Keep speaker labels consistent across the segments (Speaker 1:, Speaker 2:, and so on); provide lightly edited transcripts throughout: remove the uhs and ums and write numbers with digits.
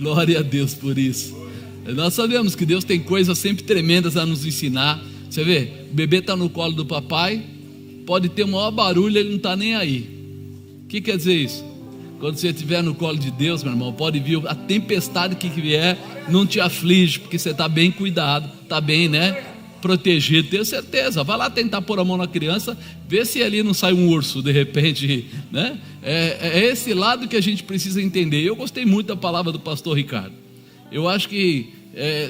Speaker 1: Glória a Deus por isso. Nós sabemos que Deus tem coisas sempre tremendas a nos ensinar. Você vê, o bebê está no colo do papai, pode ter o maior barulho, ele não está nem aí. O que quer dizer isso? Quando você estiver no colo de Deus, meu irmão, pode vir a tempestade que vier, não te aflige, porque você está bem cuidado, está bem, né? Protegido, tenho certeza. Vai lá tentar pôr a mão na criança, vê se ali não sai um urso de repente, né? É esse lado que a gente precisa entender. Eu gostei muito da palavra do pastor Ricardo. Eu acho que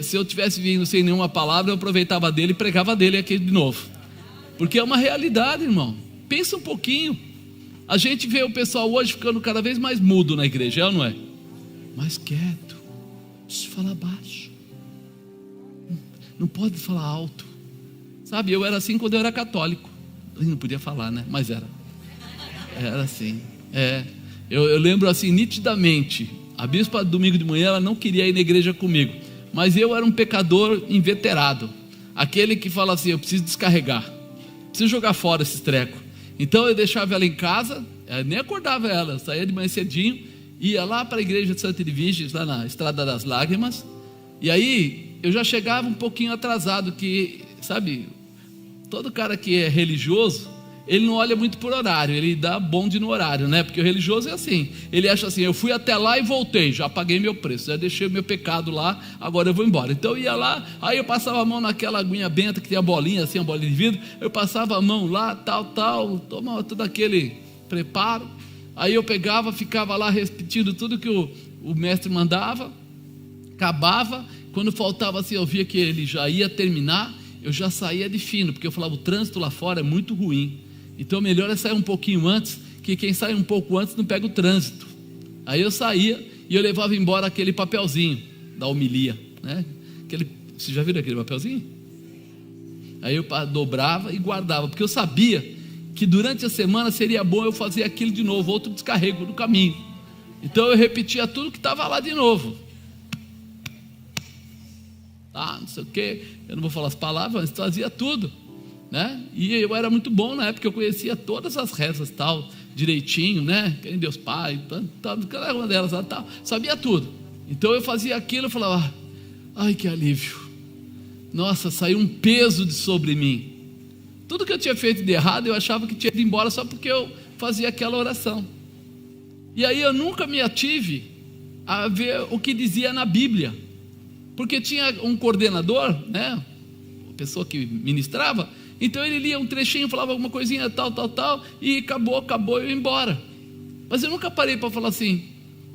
Speaker 1: se eu tivesse vindo sem nenhuma palavra, eu aproveitava dele e pregava dele aqui de novo, porque é uma realidade, irmão. Pensa um pouquinho. A gente vê o pessoal hoje ficando cada vez mais mudo na igreja, não é? Mais quieto, fala baixo, não pode falar alto, sabe? Eu era assim quando eu era católico. Eu não podia falar, né? Mas era assim. Eu lembro assim nitidamente. A bispa domingo de manhã, ela não queria ir na igreja comigo, mas eu era um pecador inveterado, aquele que fala assim: eu preciso descarregar, preciso jogar fora esses trecos. Então eu deixava ela em casa, nem acordava ela, saía de manhã cedinho, ia lá para a igreja de Santa Edviges, lá na Estrada das Lágrimas. E aí eu já chegava um pouquinho atrasado, que, sabe, todo cara que é religioso, ele não olha muito por horário, ele dá bonde no horário, né? Porque o religioso é assim, ele acha assim: eu fui até lá e voltei, já paguei meu preço, já deixei o meu pecado lá, agora eu vou embora. Então eu ia lá, aí eu passava a mão naquela aguinha benta que tem a bolinha assim, a bolinha de vidro, eu passava a mão lá, tal, tomava todo aquele preparo, aí eu pegava, ficava lá repetindo tudo que o mestre mandava, acabava. Quando faltava assim, eu via que ele já ia terminar, eu já saía de fino, porque eu falava: o trânsito lá fora é muito ruim, então melhor é sair um pouquinho antes, que quem sai um pouco antes não pega o trânsito. Aí eu saía e eu levava embora aquele papelzinho da homilia, né? Vocês já viram aquele papelzinho? Aí eu dobrava e guardava, porque eu sabia que durante a semana seria bom eu fazer aquilo de novo, outro descarrego no caminho. Então eu repetia tudo que estava lá de novo. Não sei o que, eu não vou falar as palavras, mas fazia tudo, né? E eu era muito bom na época, eu conhecia todas as rezas tal, direitinho, né? Quem Deus Pai, cada uma delas tal, sabia tudo. Então eu fazia aquilo, eu falava: ai, que alívio, nossa, saiu um peso de sobre mim. Tudo que eu tinha feito de errado, eu achava que tinha ido embora só porque eu fazia aquela oração. E aí eu nunca me ative a ver o que dizia na Bíblia, porque tinha um coordenador, né? A pessoa que ministrava, então ele lia um trechinho, falava alguma coisinha, tal, e acabou, eu ia embora. Mas eu nunca parei para falar assim: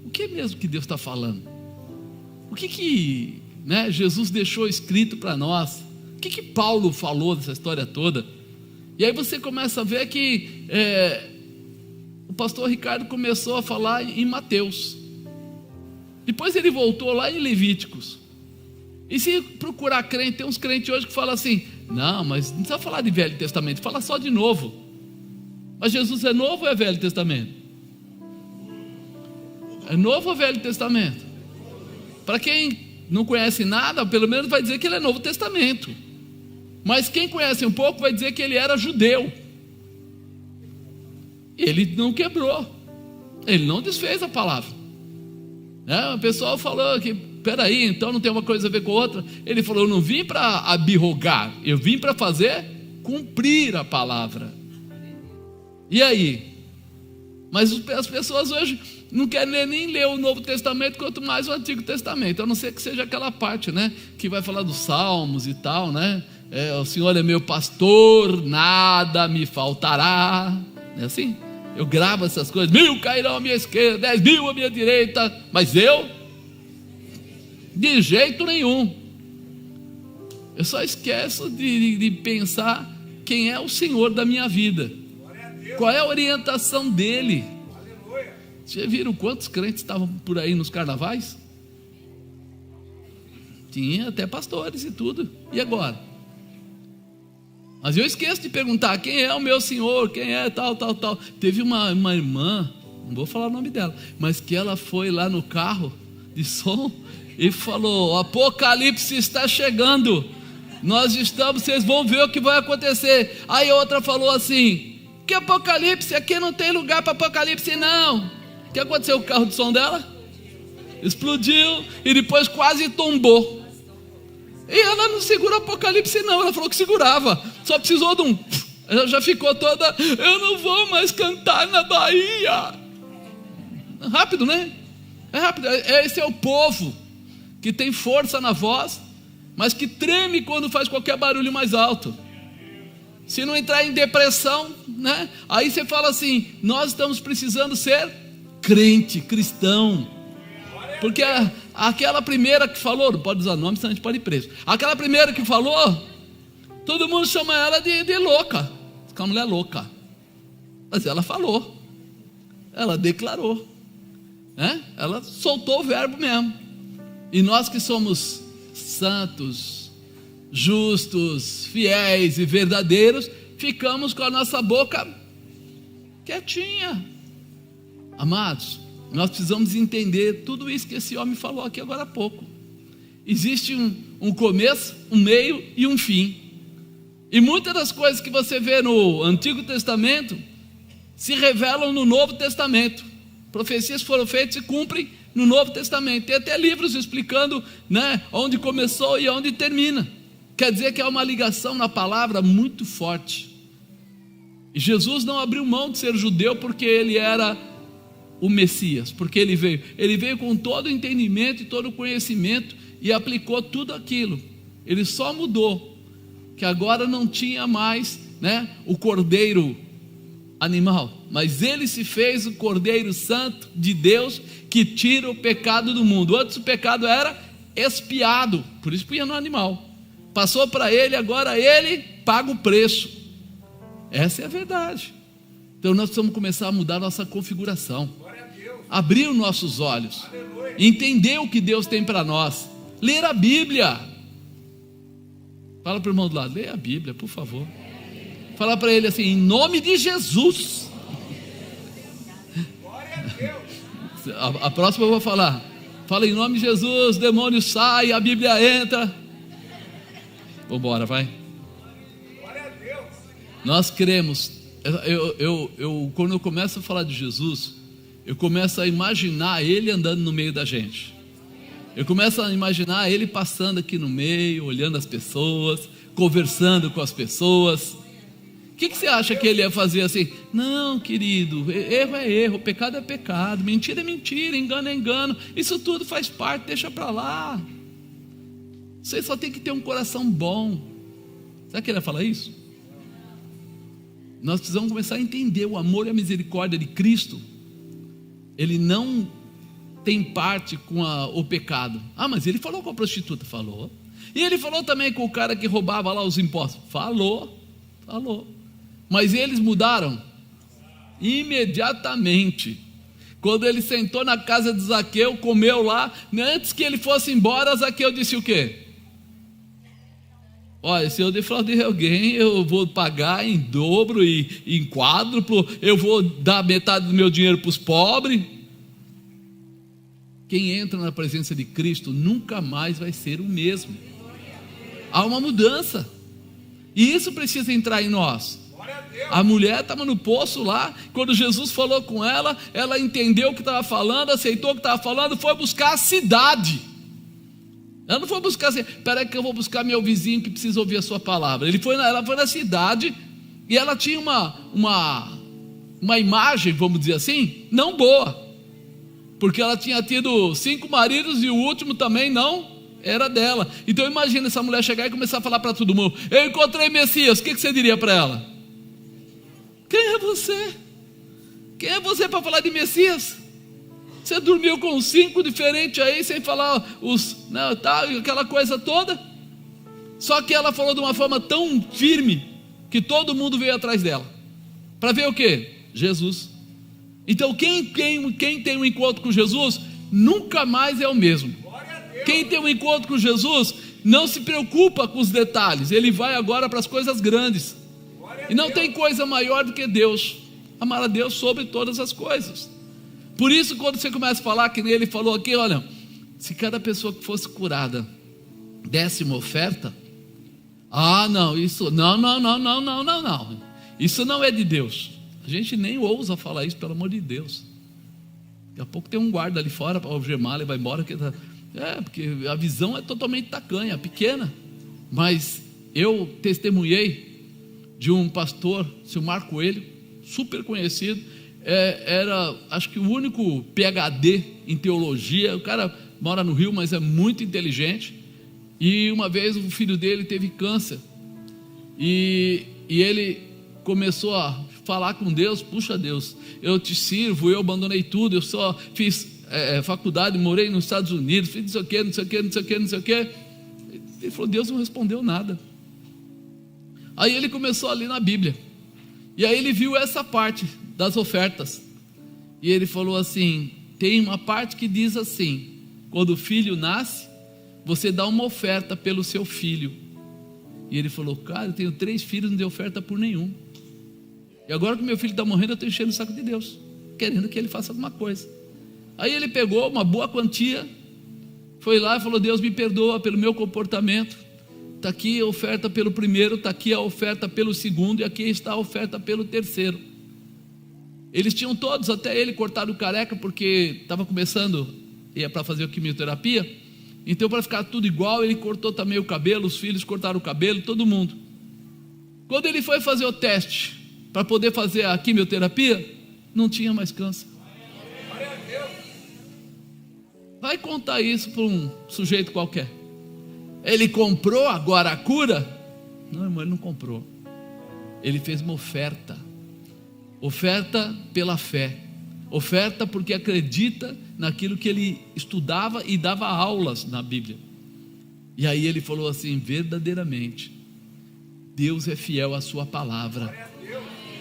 Speaker 1: o que é mesmo que Deus está falando? O que né, Jesus deixou escrito para nós? O que Paulo falou dessa história toda? E aí você começa a ver que o pastor Ricardo começou a falar em Mateus, depois ele voltou lá em Levíticos. E se procurar crente, tem uns crentes hoje que falam assim: não, mas não precisa falar de Velho Testamento, fala só de Novo. Mas Jesus é Novo ou é Velho Testamento? É Novo ou Velho Testamento? Para quem não conhece nada, pelo menos vai dizer que ele é Novo Testamento. Mas quem conhece um pouco vai dizer que ele era judeu. Ele não quebrou, ele não desfez a palavra, né? O pessoal falou que, peraí, então não tem uma coisa a ver com outra. Ele falou: eu não vim para abirrogar, eu vim para fazer cumprir a palavra. E aí? Mas as pessoas hoje não querem nem ler o Novo Testamento, quanto mais o Antigo Testamento, a não ser que seja aquela parte, né, que vai falar dos Salmos e tal, né? O Senhor é meu pastor, nada me faltará. É assim? Eu gravo essas coisas: 1000 cairão à minha esquerda, 10.000 à minha direita, mas eu de jeito nenhum. Eu só esqueço de pensar quem é o Senhor da minha vida, qual é a orientação dele. Vocês viram quantos crentes estavam por aí nos carnavais? Tinha até pastores e tudo. E agora? Mas eu esqueço de perguntar: quem é o meu Senhor, quem é tal. Teve uma irmã, não vou falar o nome dela, mas que ela foi lá no carro de som e falou: o Apocalipse está chegando, nós estamos, vocês vão ver o que vai acontecer. Aí outra falou assim: que Apocalipse? Aqui não tem lugar para Apocalipse não. O que aconteceu com o carro de som dela? explodiu e depois quase tombou. E ela não segura Apocalipse não, ela falou que segurava, só precisou de um... Ela já ficou toda, eu não vou mais cantar na Bahia. Rápido, né? É rápido. Esse é o povo que tem força na voz, mas que treme quando faz qualquer barulho mais alto. Se não entrar em depressão, né? Aí você fala assim, nós estamos precisando ser crente, cristão. Porque aquela primeira que falou, não pode usar nome, senão a gente pode ir preso. Aquela primeira que falou, todo mundo chama ela de louca. Aquela mulher é louca. Mas ela falou, ela declarou, né? Ela soltou o verbo mesmo. E nós que somos santos, justos, fiéis e verdadeiros, ficamos com a nossa boca quietinha. Amados, nós precisamos entender tudo isso que esse homem falou aqui agora há pouco. Existe um começo, um meio e um fim. E muitas das coisas que você vê no Antigo Testamento se revelam no Novo Testamento. Profecias foram feitas e cumprem no Novo Testamento. Tem até livros explicando, né, onde começou e onde termina. Quer dizer que há uma ligação na palavra muito forte. E Jesus não abriu mão de ser judeu porque ele era o Messias, porque ele veio com todo o entendimento e todo o conhecimento e aplicou tudo aquilo. Ele só mudou que agora não tinha mais, né, o cordeiro animal, mas ele se fez o Cordeiro Santo de Deus que tira o pecado do mundo. Antes o pecado era expiado, por isso punha no animal, passou para ele, agora ele paga o preço. Essa é a verdade. Então nós precisamos começar a mudar nossa configuração, abrir os nossos olhos, entender o que Deus tem para nós, ler a Bíblia. Fala para o irmão do lado, leia a Bíblia, por favor. Fala para ele assim, em nome de Jesus. A próxima eu vou falar. Fala em nome de Jesus, demônio sai, a Bíblia entra. Vamos embora, vai. Nós cremos. Quando eu começo a falar de Jesus, eu começo a imaginar ele andando no meio da gente. Eu começo a imaginar ele passando aqui no meio, olhando as pessoas, conversando com as pessoas. O que você acha que ele ia fazer assim? Não, querido, erro é erro, pecado é pecado, mentira é mentira, engano é engano, isso tudo faz parte, deixa para lá. Você só tem que ter um coração bom. Será que ele ia falar isso? Nós precisamos começar a entender o amor e a misericórdia de Cristo. Ele não tem parte com o pecado. Ah, mas ele falou com a prostituta, falou. E ele falou também com o cara que roubava lá os impostos, falou. Mas eles mudaram imediatamente. Quando ele sentou na casa de Zaqueu, comeu lá, antes que ele fosse embora, Zaqueu disse o quê? Olha, se eu defraudei alguém, eu vou pagar em dobro e em quádruplo, eu vou dar metade do meu dinheiro para os pobres. Quem entra na presença de Cristo nunca mais vai ser o mesmo. Há uma mudança, e isso precisa entrar em nós. A mulher estava no poço lá, quando Jesus falou com ela, ela entendeu o que estava falando, aceitou o que estava falando, foi buscar a cidade. Ela não foi buscar assim, espera aí que eu vou buscar meu vizinho que precisa ouvir a sua palavra. Ela foi na cidade, e ela tinha uma imagem, vamos dizer assim, não boa, porque ela tinha tido 5 maridos e o último também não era dela. Então imagina essa mulher chegar e começar a falar para todo mundo, eu encontrei Messias, o que você diria para ela? Quem é você? Quem é você para falar de Messias? Você dormiu com 5 diferentes aí, sem falar aquela coisa toda. Só que ela falou de uma forma tão firme, que todo mundo veio atrás dela, para ver o que? Jesus. Então quem tem um encontro com Jesus, nunca mais é o mesmo. Quem tem um encontro com Jesus, não se preocupa com os detalhes, ele vai agora para as coisas grandes. E não tem coisa maior do que Deus, amar a Deus sobre todas as coisas. Por isso, quando você começa a falar, que ele falou aqui, olha, se cada pessoa que fosse curada desse uma oferta, não, isso não, isso não é de Deus. A gente nem ousa falar isso, pelo amor de Deus. Daqui a pouco tem um guarda ali fora para algemar, ele vai embora. Porque a visão é totalmente tacanha, pequena. Mas eu testemunhei de um pastor, seu Marco Coelho, super conhecido, era, acho que o único PhD em teologia. O cara mora no Rio, mas é muito inteligente. E uma vez o filho dele teve câncer, e ele começou a falar com Deus: puxa Deus, eu te sirvo, eu abandonei tudo, eu só fiz faculdade, morei nos Estados Unidos, fiz não sei o que, não sei o que, não sei o que, não sei o que. Ele falou: Deus não respondeu nada. Aí ele começou a ler na Bíblia, e aí ele viu essa parte das ofertas, e ele falou assim: tem uma parte que diz assim: quando o filho nasce, você dá uma oferta pelo seu filho. E ele falou: cara, eu tenho 3 filhos, não dei oferta por nenhum. E agora que meu filho está morrendo, eu estou enchendo o saco de Deus, querendo que ele faça alguma coisa. Aí ele pegou uma boa quantia, foi lá e falou: Deus, me perdoa pelo meu comportamento. Está aqui a oferta pelo primeiro, está aqui a oferta pelo segundo, e aqui está a oferta pelo terceiro. Eles tinham todos, até ele, cortado careca, porque estava começando, ia para fazer a quimioterapia. Então, para ficar tudo igual, ele cortou também o cabelo, os filhos cortaram o cabelo, todo mundo. Quando ele foi fazer o teste para poder fazer a quimioterapia, não tinha mais câncer. Vai contar isso para um sujeito qualquer. Ele comprou agora a cura? Não, irmão, ele não comprou. Ele fez uma oferta. Oferta pela fé. Oferta porque acredita naquilo que ele estudava e dava aulas na Bíblia. E aí ele falou assim: verdadeiramente, Deus é fiel à sua palavra.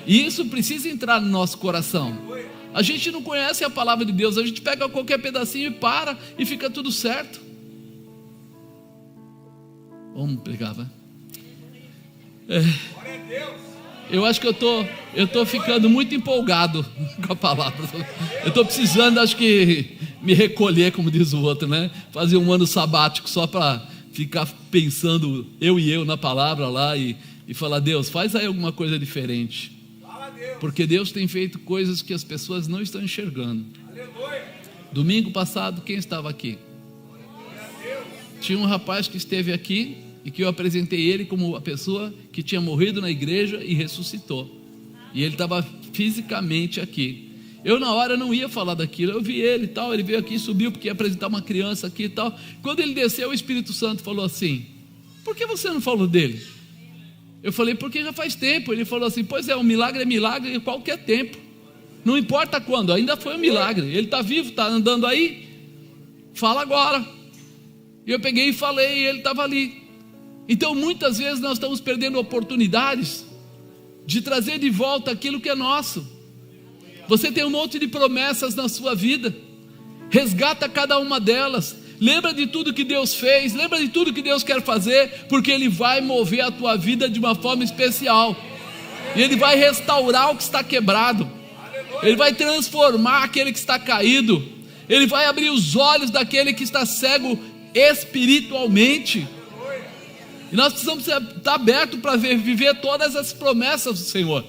Speaker 1: E isso precisa entrar no nosso coração. A gente não conhece a palavra de Deus, a gente pega qualquer pedacinho e para, e fica tudo certo. Vamos pegar, vai. Eu acho que eu tô ficando muito empolgado com a palavra. Eu estou precisando, acho que, me recolher, como diz o outro, né? Fazer um ano sabático só para ficar pensando eu na palavra lá e falar: Deus, faz aí alguma coisa diferente. Porque Deus tem feito coisas que as pessoas não estão enxergando. Domingo passado, quem estava aqui? Tinha um rapaz que esteve aqui e que eu apresentei ele como a pessoa que tinha morrido na igreja e ressuscitou. E ele estava fisicamente aqui. Eu na hora não ia falar daquilo, eu vi ele e tal, ele veio aqui, subiu porque ia apresentar uma criança aqui e tal. Quando ele desceu, o Espírito Santo falou assim: por que você não falou dele? Eu falei: porque já faz tempo. Ele falou assim: pois é, um milagre é milagre em qualquer tempo, não importa quando, ainda foi um milagre. Ele está vivo, está andando aí, fala agora. E eu peguei e falei, e ele estava ali. Então muitas vezes nós estamos perdendo oportunidades de trazer de volta aquilo que é nosso. Você tem um monte de promessas na sua vida, resgata cada uma delas, lembra de tudo que Deus fez, lembra de tudo que Deus quer fazer, porque Ele vai mover a tua vida de uma forma especial, e Ele vai restaurar o que está quebrado, Ele vai transformar aquele que está caído, Ele vai abrir os olhos daquele que está cego espiritualmente. E nós precisamos estar abertos para viver todas as promessas do Senhor.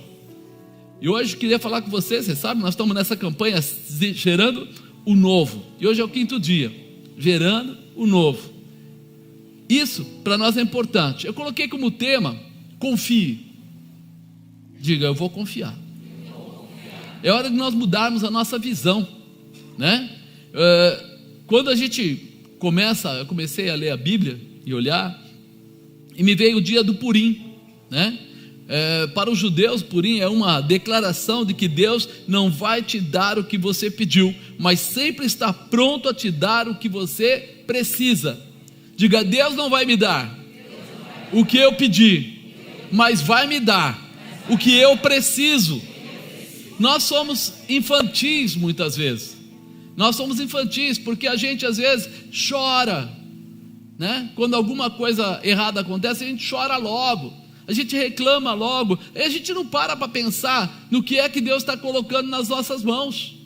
Speaker 1: E hoje eu queria falar com vocês, você sabe, nós estamos nessa campanha gerando o novo. E hoje é o 5º dia, gerando o novo. Isso para nós é importante. Eu coloquei como tema: confie. Diga: eu vou confiar. É hora de nós mudarmos a nossa visão, né? Quando a gente eu comecei a ler a Bíblia e olhar, e me veio o dia do Purim, né? Para os judeus, Purim é uma declaração de que Deus não vai te dar o que você pediu, mas sempre está pronto a te dar o que você precisa. Diga: Deus não vai me dar o que eu pedi, mas vai me dar o que eu preciso. Nós somos infantis muitas vezes. Nós somos infantis porque a gente às vezes chora, né? Quando alguma coisa errada acontece, a gente chora logo, a gente reclama logo, e a gente não para pensar no que é que Deus está colocando nas nossas mãos.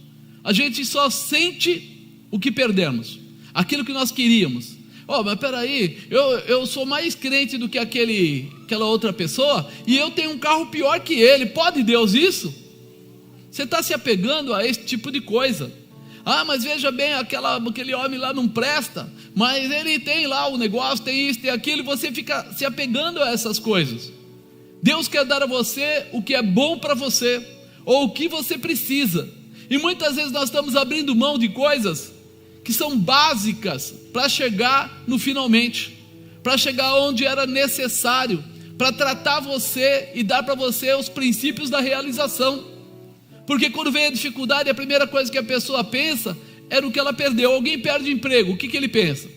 Speaker 1: A gente só sente o que perdemos, aquilo que nós queríamos. Mas peraí, eu sou mais crente do que aquela outra pessoa, e eu tenho um carro pior que ele. Pode Deus isso? Você está se apegando a esse tipo de coisa. Ah, mas veja bem, aquele homem lá não presta, mas ele tem lá o negócio, tem isso, tem aquilo, e você fica se apegando a essas coisas. Deus quer dar a você o que é bom para você, ou o que você precisa, e muitas vezes nós estamos abrindo mão de coisas que são básicas para chegar no finalmente, para chegar onde era necessário, para tratar você e dar para você os princípios da realização. Porque quando vem a dificuldade, a primeira coisa que a pessoa pensa é no que ela perdeu. Alguém perde emprego, o que ele pensa?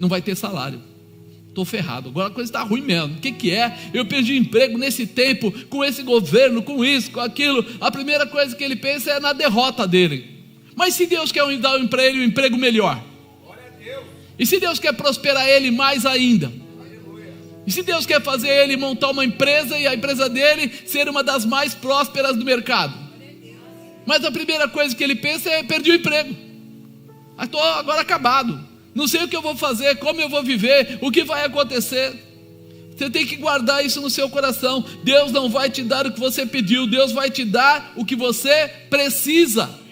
Speaker 1: Não vai ter salário, estou ferrado, agora a coisa está ruim mesmo. O que é? Eu perdi emprego nesse tempo, com esse governo, com isso, com aquilo. A primeira coisa que ele pensa é na derrota dele. Mas se Deus quer dar para ele um emprego melhor, e se Deus quer prosperar ele mais ainda, e se Deus quer fazer ele montar uma empresa e a empresa dele ser uma das mais prósperas do mercado, mas a primeira coisa que ele pensa é: perdi o emprego, estou agora acabado, não sei o que eu vou fazer, como eu vou viver, o que vai acontecer. Você tem que guardar isso no seu coração. Deus não vai te dar o que você pediu, Deus vai te dar o que você precisa.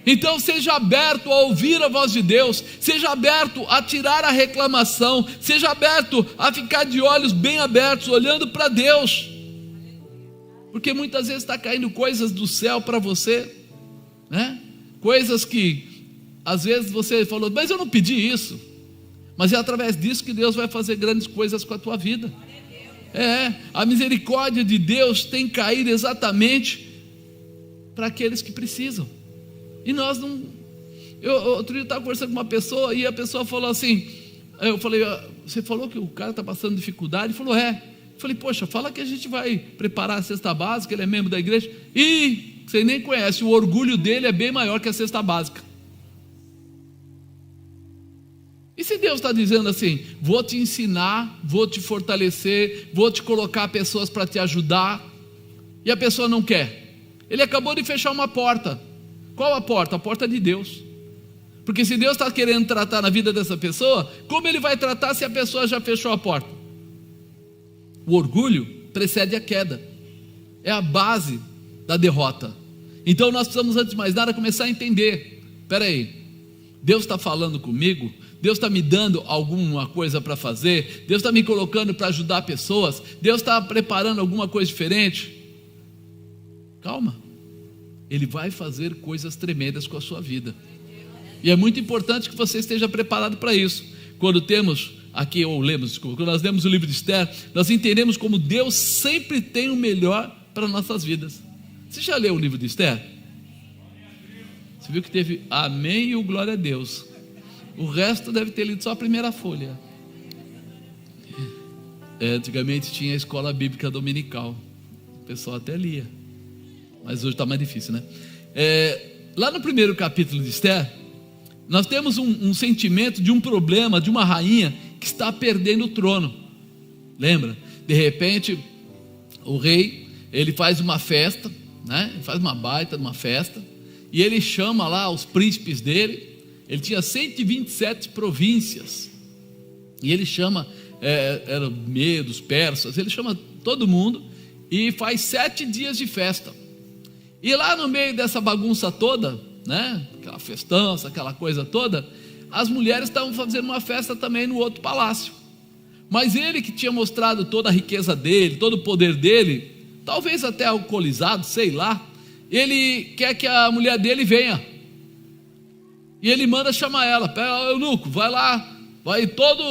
Speaker 1: Então seja aberto a ouvir a voz de Deus, seja aberto a tirar a reclamação, seja aberto a ficar de olhos bem abertos, olhando para Deus, porque muitas vezes está caindo coisas do céu para você, né? Coisas que às vezes você falou: mas eu não pedi isso, mas é através disso que Deus vai fazer grandes coisas com a tua vida. A misericórdia de Deus tem caído exatamente para aqueles que precisam. E nós não... outro dia eu estava conversando com uma pessoa, e a pessoa falou assim, eu falei: você falou que o cara está passando dificuldade? Ele falou: é. Eu falei: poxa, fala que a gente vai preparar a cesta básica, ele é membro da igreja. E você nem conhece, o orgulho dele é bem maior que a cesta básica. E se Deus está dizendo assim: vou te ensinar, vou te fortalecer, vou te colocar pessoas para te ajudar, e a pessoa não quer? Ele acabou de fechar uma porta. Qual a porta? A porta de Deus. Porque se Deus está querendo tratar na vida dessa pessoa, como Ele vai tratar se a pessoa já fechou a porta? O orgulho precede a queda, é a base da derrota. Então nós precisamos, antes de mais nada, começar a entender: espera aí, Deus está falando comigo, Deus está me dando alguma coisa para fazer, Deus está me colocando para ajudar pessoas, Deus está preparando alguma coisa diferente. Calma, Ele vai fazer coisas tremendas com a sua vida, e é muito importante que você esteja preparado para isso. Quando temos aqui, quando nós lemos o livro de Esther, nós entendemos como Deus sempre tem o melhor para nossas vidas. Você já leu o livro de Esther? Você viu que teve amém e o glória a Deus. O resto deve ter lido só a primeira folha. Antigamente tinha a escola bíblica dominical, o pessoal até lia, mas hoje está mais difícil, né? Lá no primeiro capítulo de Esther, nós temos um sentimento de um problema, de uma rainha que está perdendo o trono. Lembra? De repente, o rei, ele faz uma festa, né? Ele faz uma baita de uma festa, e ele chama lá os príncipes dele. Ele tinha 127 províncias, e ele chama, eram medos, persas, ele chama todo mundo, e faz 7 dias de festa. E lá no meio dessa bagunça toda, né, aquela festança, aquela coisa toda, as mulheres estavam fazendo uma festa também no outro palácio. Mas ele, que tinha mostrado toda a riqueza dele, todo o poder dele, talvez até alcoolizado, sei lá, ele quer que a mulher dele venha, e ele manda chamar ela: pera, eunuco, vai lá, vai todo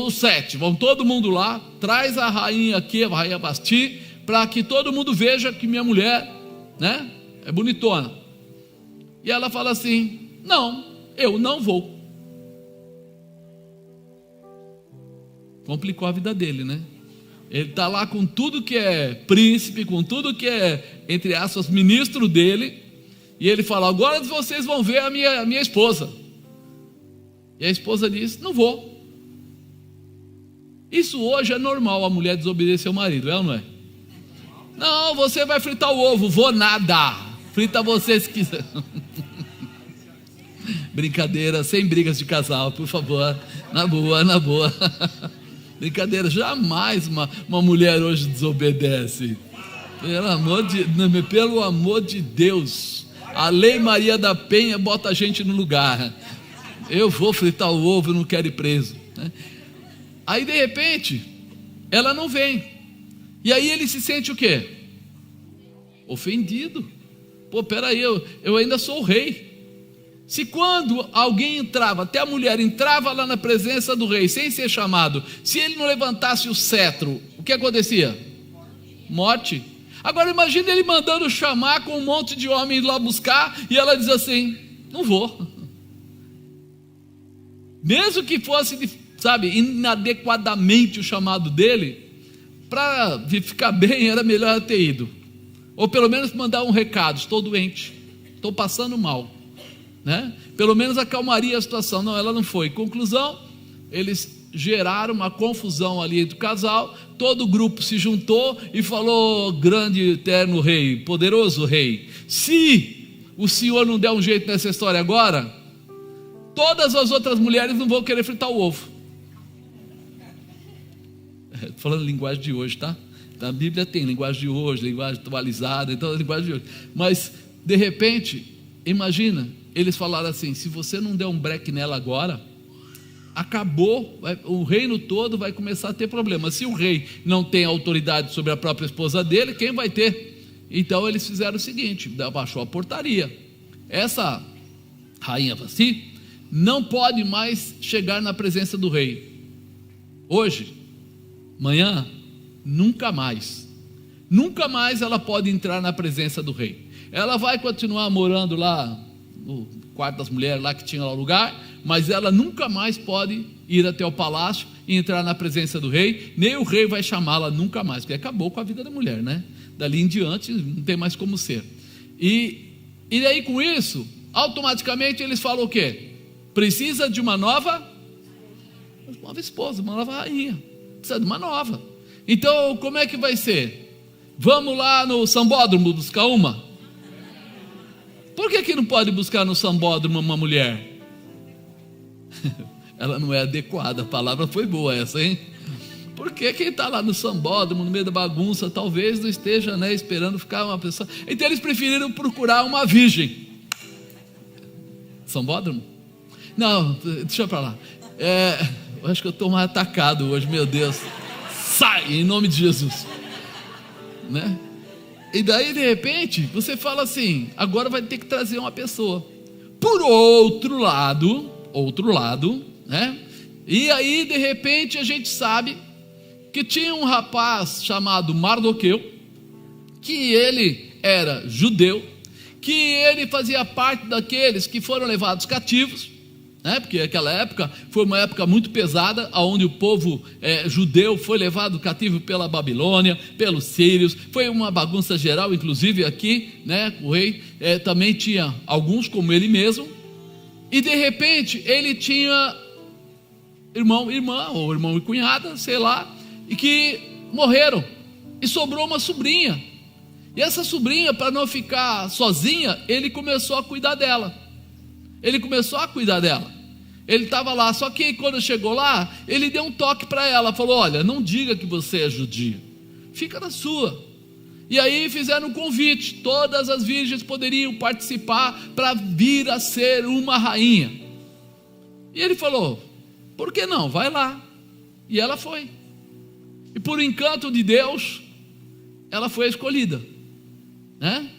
Speaker 1: os 7, vão todo mundo lá, traz a rainha aqui, a rainha Vasti, para que todo mundo veja que minha mulher, né, é bonitona. E ela fala assim: não, eu não vou. Complicou a vida dele, né? Ele está lá com tudo que é príncipe, com tudo que é, entre aspas, ministro dele, e ele fala: agora vocês vão ver a minha esposa. E a esposa diz: não vou. Isso hoje é normal, a mulher desobedecer o marido, é ou não é? Não, você vai fritar o ovo. Vou nada, frita você se quiser. Brincadeira, sem brigas de casal, por favor, na boa, na boa. Brincadeira, jamais uma mulher hoje desobedece. Pelo amor de Deus, A Lei Maria da Penha bota a gente no lugar. Eu vou fritar o ovo, não quero ir preso, né? Aí de repente ela não vem, e aí ele se sente o quê? Ofendido. Pô, peraí, eu ainda sou o rei. Se quando alguém entrava, até a mulher entrava lá na presença do rei sem ser chamado, se ele não levantasse o cetro, o que acontecia? Morte. Agora imagine ele mandando chamar com um monte de homens lá buscar, e ela diz assim: não vou. Mesmo que fosse, sabe, inadequadamente o chamado dele, para ficar bem era melhor ter ido, ou pelo menos mandar um recado: estou doente, estou passando mal, né? Pelo menos acalmaria a situação. Não, ela não foi. Conclusão, eles geraram uma confusão ali entre o casal. Todo o grupo se juntou e falou: grande eterno rei, poderoso rei, se o senhor não der um jeito nessa história agora, todas as outras mulheres não vão querer fritar o ovo. Falando linguagem de hoje, tá? A Bíblia tem linguagem de hoje, linguagem atualizada, então a linguagem de hoje. Mas de repente, imagina, eles falaram assim: se você não der um break nela agora, acabou, o reino todo vai começar a ter problema. Se o rei não tem autoridade sobre a própria esposa dele, quem vai ter? Então eles fizeram o seguinte: abaixou a portaria. Essa rainha Vasti não pode mais chegar na presença do rei. Hoje, amanhã, nunca mais ela pode entrar na presença do rei. Ela vai continuar morando lá no quarto das mulheres, lá que tinha lá o lugar, mas ela nunca mais pode ir até o palácio e entrar na presença do rei, nem o rei vai chamá-la nunca mais, porque acabou com a vida da mulher, né? Dali em diante não tem mais como ser. E aí com isso, automaticamente eles falam o quê? Precisa de uma nova esposa, uma nova rainha, precisa de uma nova. Então como é que vai ser? Vamos lá no sambódromo buscar uma? Por que não pode buscar no sambódromo uma mulher? Ela não é adequada, a palavra foi boa essa, hein? Porque quem está lá no sambódromo, no meio da bagunça, talvez não esteja, né, esperando ficar uma pessoa. Então eles preferiram procurar uma virgem. Sambódromo? Não, deixa para lá. Eu acho que eu estou mais atacado hoje, meu Deus. Sai, em nome de Jesus, né? E daí de repente você fala assim: agora vai ter que trazer uma pessoa. Por outro lado, né? E aí de repente a gente sabe que tinha um rapaz chamado Mardoqueu, que ele era judeu, que ele fazia parte daqueles que foram levados cativos, né? Porque aquela época foi uma época muito pesada, onde o povo judeu foi levado cativo pela Babilônia, pelos sírios, foi uma bagunça geral. Inclusive aqui, né, o rei também tinha alguns como ele mesmo, e de repente ele tinha irmão e cunhada, sei lá, e que morreram, e sobrou uma sobrinha, e essa sobrinha, para não ficar sozinha, ele começou a cuidar dela. Ele estava lá, só que quando chegou lá, ele deu um toque para ela, falou: olha, não diga que você é judia, fica na sua. E aí fizeram um convite, todas as virgens poderiam participar para vir a ser uma rainha. E ele falou: por que não? Vai lá. E ela foi. E por encanto de Deus, ela foi escolhida, né?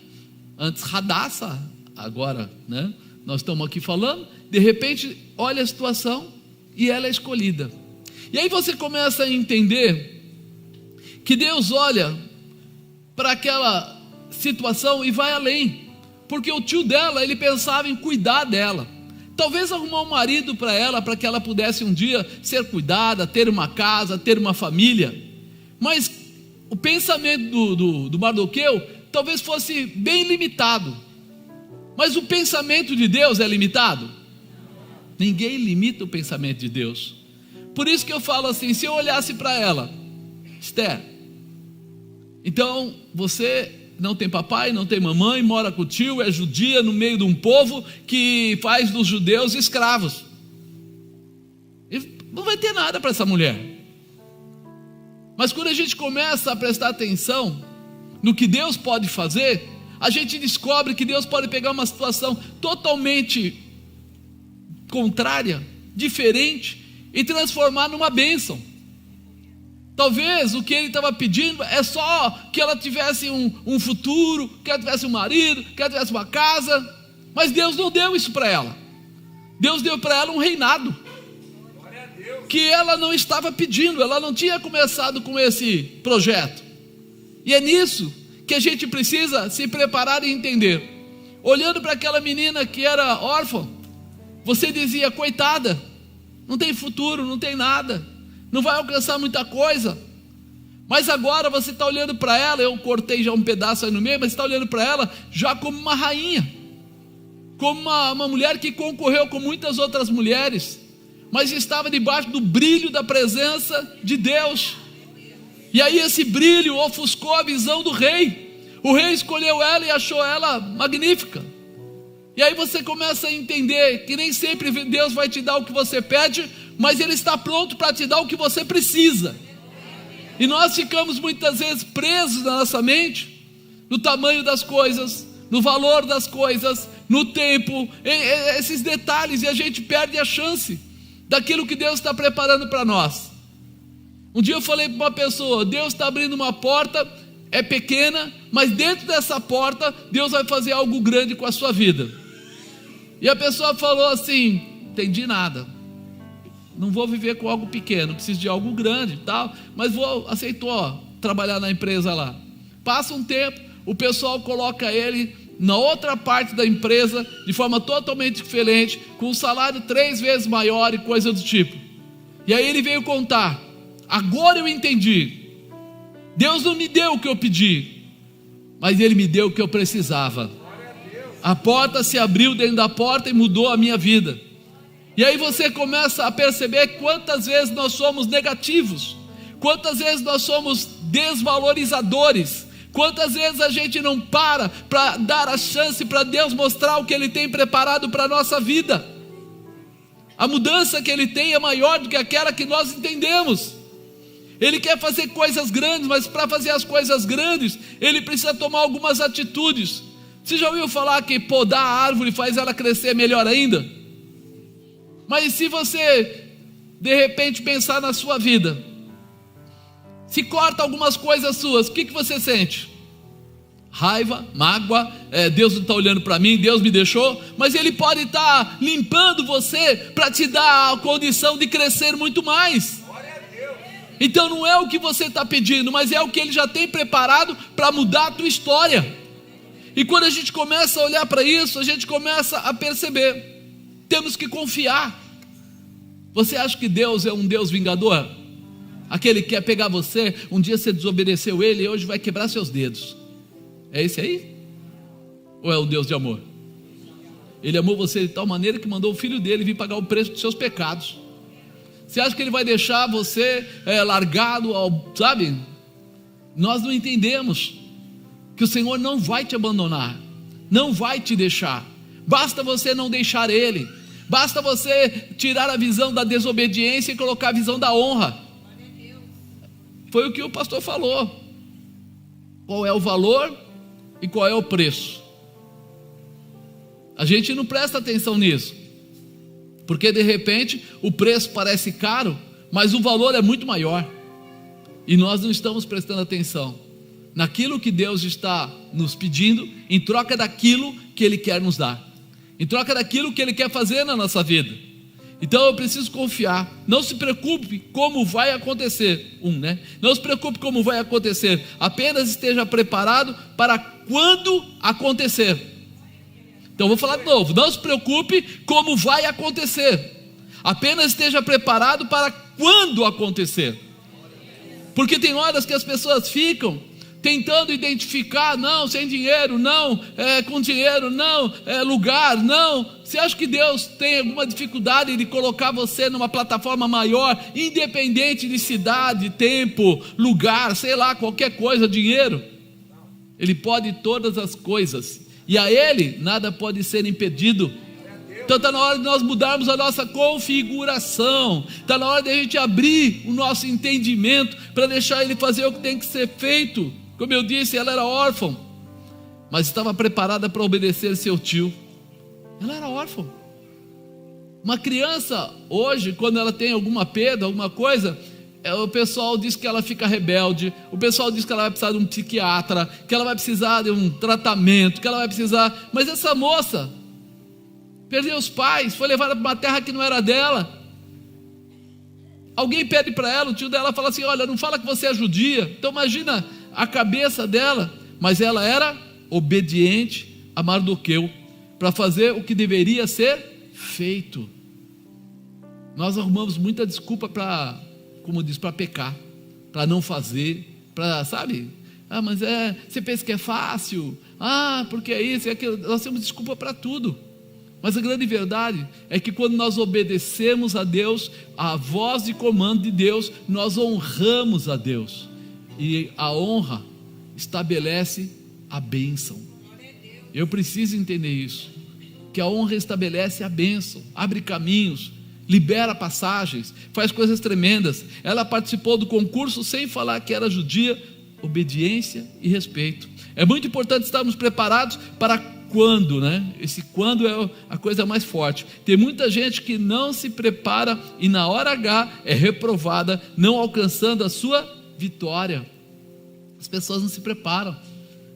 Speaker 1: Antes Radassa, agora, né, nós estamos aqui falando. De repente, olha a situação, e ela é escolhida. E aí você começa a entender que Deus olha para aquela situação e vai além, porque o tio dela, ele pensava em cuidar dela, talvez arrumar um marido para ela, para que ela pudesse um dia ser cuidada, ter uma casa, ter uma família. Mas o pensamento do Mardoqueu talvez fosse bem limitado. Mas o pensamento de Deus é limitado? Ninguém limita o pensamento de Deus. Por isso que eu falo assim: se eu olhasse para ela, Esther, então você não tem papai, não tem mamãe, mora com o tio, é judia no meio de um povo que faz dos judeus escravos, e não vai ter nada para essa mulher. Mas quando a gente começa a prestar atenção no que Deus pode fazer, a gente descobre que Deus pode pegar uma situação totalmente contrária, diferente, e transformar numa bênção. Talvez o que ele estava pedindo é só que ela tivesse um futuro, que ela tivesse um marido, que ela tivesse uma casa, mas Deus não deu isso para ela. Deus deu para ela um reinado que ela não estava pedindo, ela não tinha começado com esse projeto. E é nisso que a gente precisa se preparar e entender. Olhando para aquela menina que era órfã, você dizia: coitada, não tem futuro, não tem nada, não vai alcançar muita coisa. Mas agora você está olhando para ela, eu cortei já um pedaço aí no meio, mas você está olhando para ela já como uma rainha, como uma mulher que concorreu com muitas outras mulheres, mas estava debaixo do brilho da presença de Deus. E aí esse brilho ofuscou a visão do rei. O rei escolheu ela e achou ela magnífica. E aí você começa a entender que nem sempre Deus vai te dar o que você pede, mas Ele está pronto para te dar o que você precisa. E nós ficamos muitas vezes presos na nossa mente, no tamanho das coisas, no valor das coisas, no tempo, esses detalhes, e a gente perde a chance daquilo que Deus está preparando para nós. Um dia eu falei para uma pessoa: Deus está abrindo uma porta, é pequena, mas dentro dessa porta Deus vai fazer algo grande com a sua vida. E a pessoa falou assim: entendi nada, não vou viver com algo pequeno, preciso de algo grande e tal, mas aceitou trabalhar na empresa lá. Passa um tempo, o pessoal coloca ele na outra parte da empresa, de forma totalmente diferente, com um salário 3 vezes maior e coisa do tipo. E aí ele veio contar: agora eu entendi, Deus não me deu o que eu pedi, mas Ele me deu o que eu precisava. A porta se abriu dentro da porta e mudou a minha vida. E aí você começa a perceber quantas vezes nós somos negativos, quantas vezes nós somos desvalorizadores, quantas vezes a gente não para dar a chance para Deus mostrar o que Ele tem preparado para a nossa vida. A mudança que Ele tem é maior do que aquela que nós entendemos. Ele quer fazer coisas grandes, mas para fazer as coisas grandes, Ele precisa tomar algumas atitudes. Você já ouviu falar que podar a árvore faz ela crescer melhor ainda? Mas se você de repente pensar na sua vida, se corta algumas coisas suas, o que você sente? Raiva, mágoa, Deus não está olhando para mim, Deus me deixou. Mas Ele pode estar limpando você para te dar a condição de crescer muito mais. Então não é o que você está pedindo, mas é o que Ele já tem preparado para mudar a tua história. E quando a gente começa a olhar para isso, a gente começa a perceber, temos que confiar. Você acha que Deus é um Deus vingador? Aquele que quer pegar você, um dia você desobedeceu Ele e hoje vai quebrar seus dedos. É esse aí? Ou é o Deus de amor? Ele amou você de tal maneira que mandou o Filho dele vir pagar o preço dos seus pecados. Você acha que Ele vai deixar você largado, sabe? Nós não entendemos que o Senhor não vai te abandonar, não vai te deixar. Basta você não deixar Ele, basta você tirar a visão da desobediência e colocar a visão da honra. Foi o que o pastor falou. Qual é o valor e qual é o preço? A gente não presta atenção nisso, porque de repente o preço parece caro, mas o valor é muito maior, e nós não estamos prestando atenção naquilo que Deus está nos pedindo, em troca daquilo que Ele quer nos dar, em troca daquilo que Ele quer fazer na nossa vida. Então eu preciso confiar. Não se preocupe como vai acontecer. Não se preocupe como vai acontecer, apenas esteja preparado para quando acontecer. Então vou falar de novo: não se preocupe como vai acontecer, apenas esteja preparado para quando acontecer. Porque tem horas que as pessoas ficam tentando identificar: não, sem dinheiro, não, com dinheiro, não, lugar, não. Você acha que Deus tem alguma dificuldade de colocar você numa plataforma maior, independente de cidade, tempo, lugar, sei lá, qualquer coisa, dinheiro? Ele pode todas as coisas, e a Ele nada pode ser impedido. Então está na hora de nós mudarmos a nossa configuração, está na hora de a gente abrir o nosso entendimento para deixar Ele fazer o que tem que ser feito. Como eu disse, ela era órfã, mas estava preparada para obedecer seu tio. Ela era órfã. Uma criança hoje, quando ela tem alguma perda, alguma coisa, o pessoal diz que ela fica rebelde, o pessoal diz que ela vai precisar de um psiquiatra, que ela vai precisar de um tratamento, que ela vai precisar. Mas essa moça perdeu os pais, foi levada para uma terra que não era dela. Alguém pede para ela, o tio dela fala assim: olha, não fala que você é judia. Então imagina a cabeça dela. Mas ela era obediente a Mardoqueu, para fazer o que deveria ser feito. Nós arrumamos muita desculpa para, como diz, para pecar, para não fazer, para, sabe? Mas você pensa que é fácil, porque é isso, é aquilo. Nós temos desculpa para tudo. Mas a grande verdade é que quando nós obedecemos a Deus, a voz de comando de Deus, nós honramos a Deus, e a honra estabelece a bênção. Eu preciso entender isso, que a honra estabelece a bênção, abre caminhos, libera passagens, faz coisas tremendas. Ela participou do concurso sem falar que era judia. Obediência e respeito. É muito importante estarmos preparados para quando, né? Esse quando é a coisa mais forte. Tem muita gente que não se prepara e na hora H é reprovada, não alcançando a sua vitória. As pessoas não se preparam.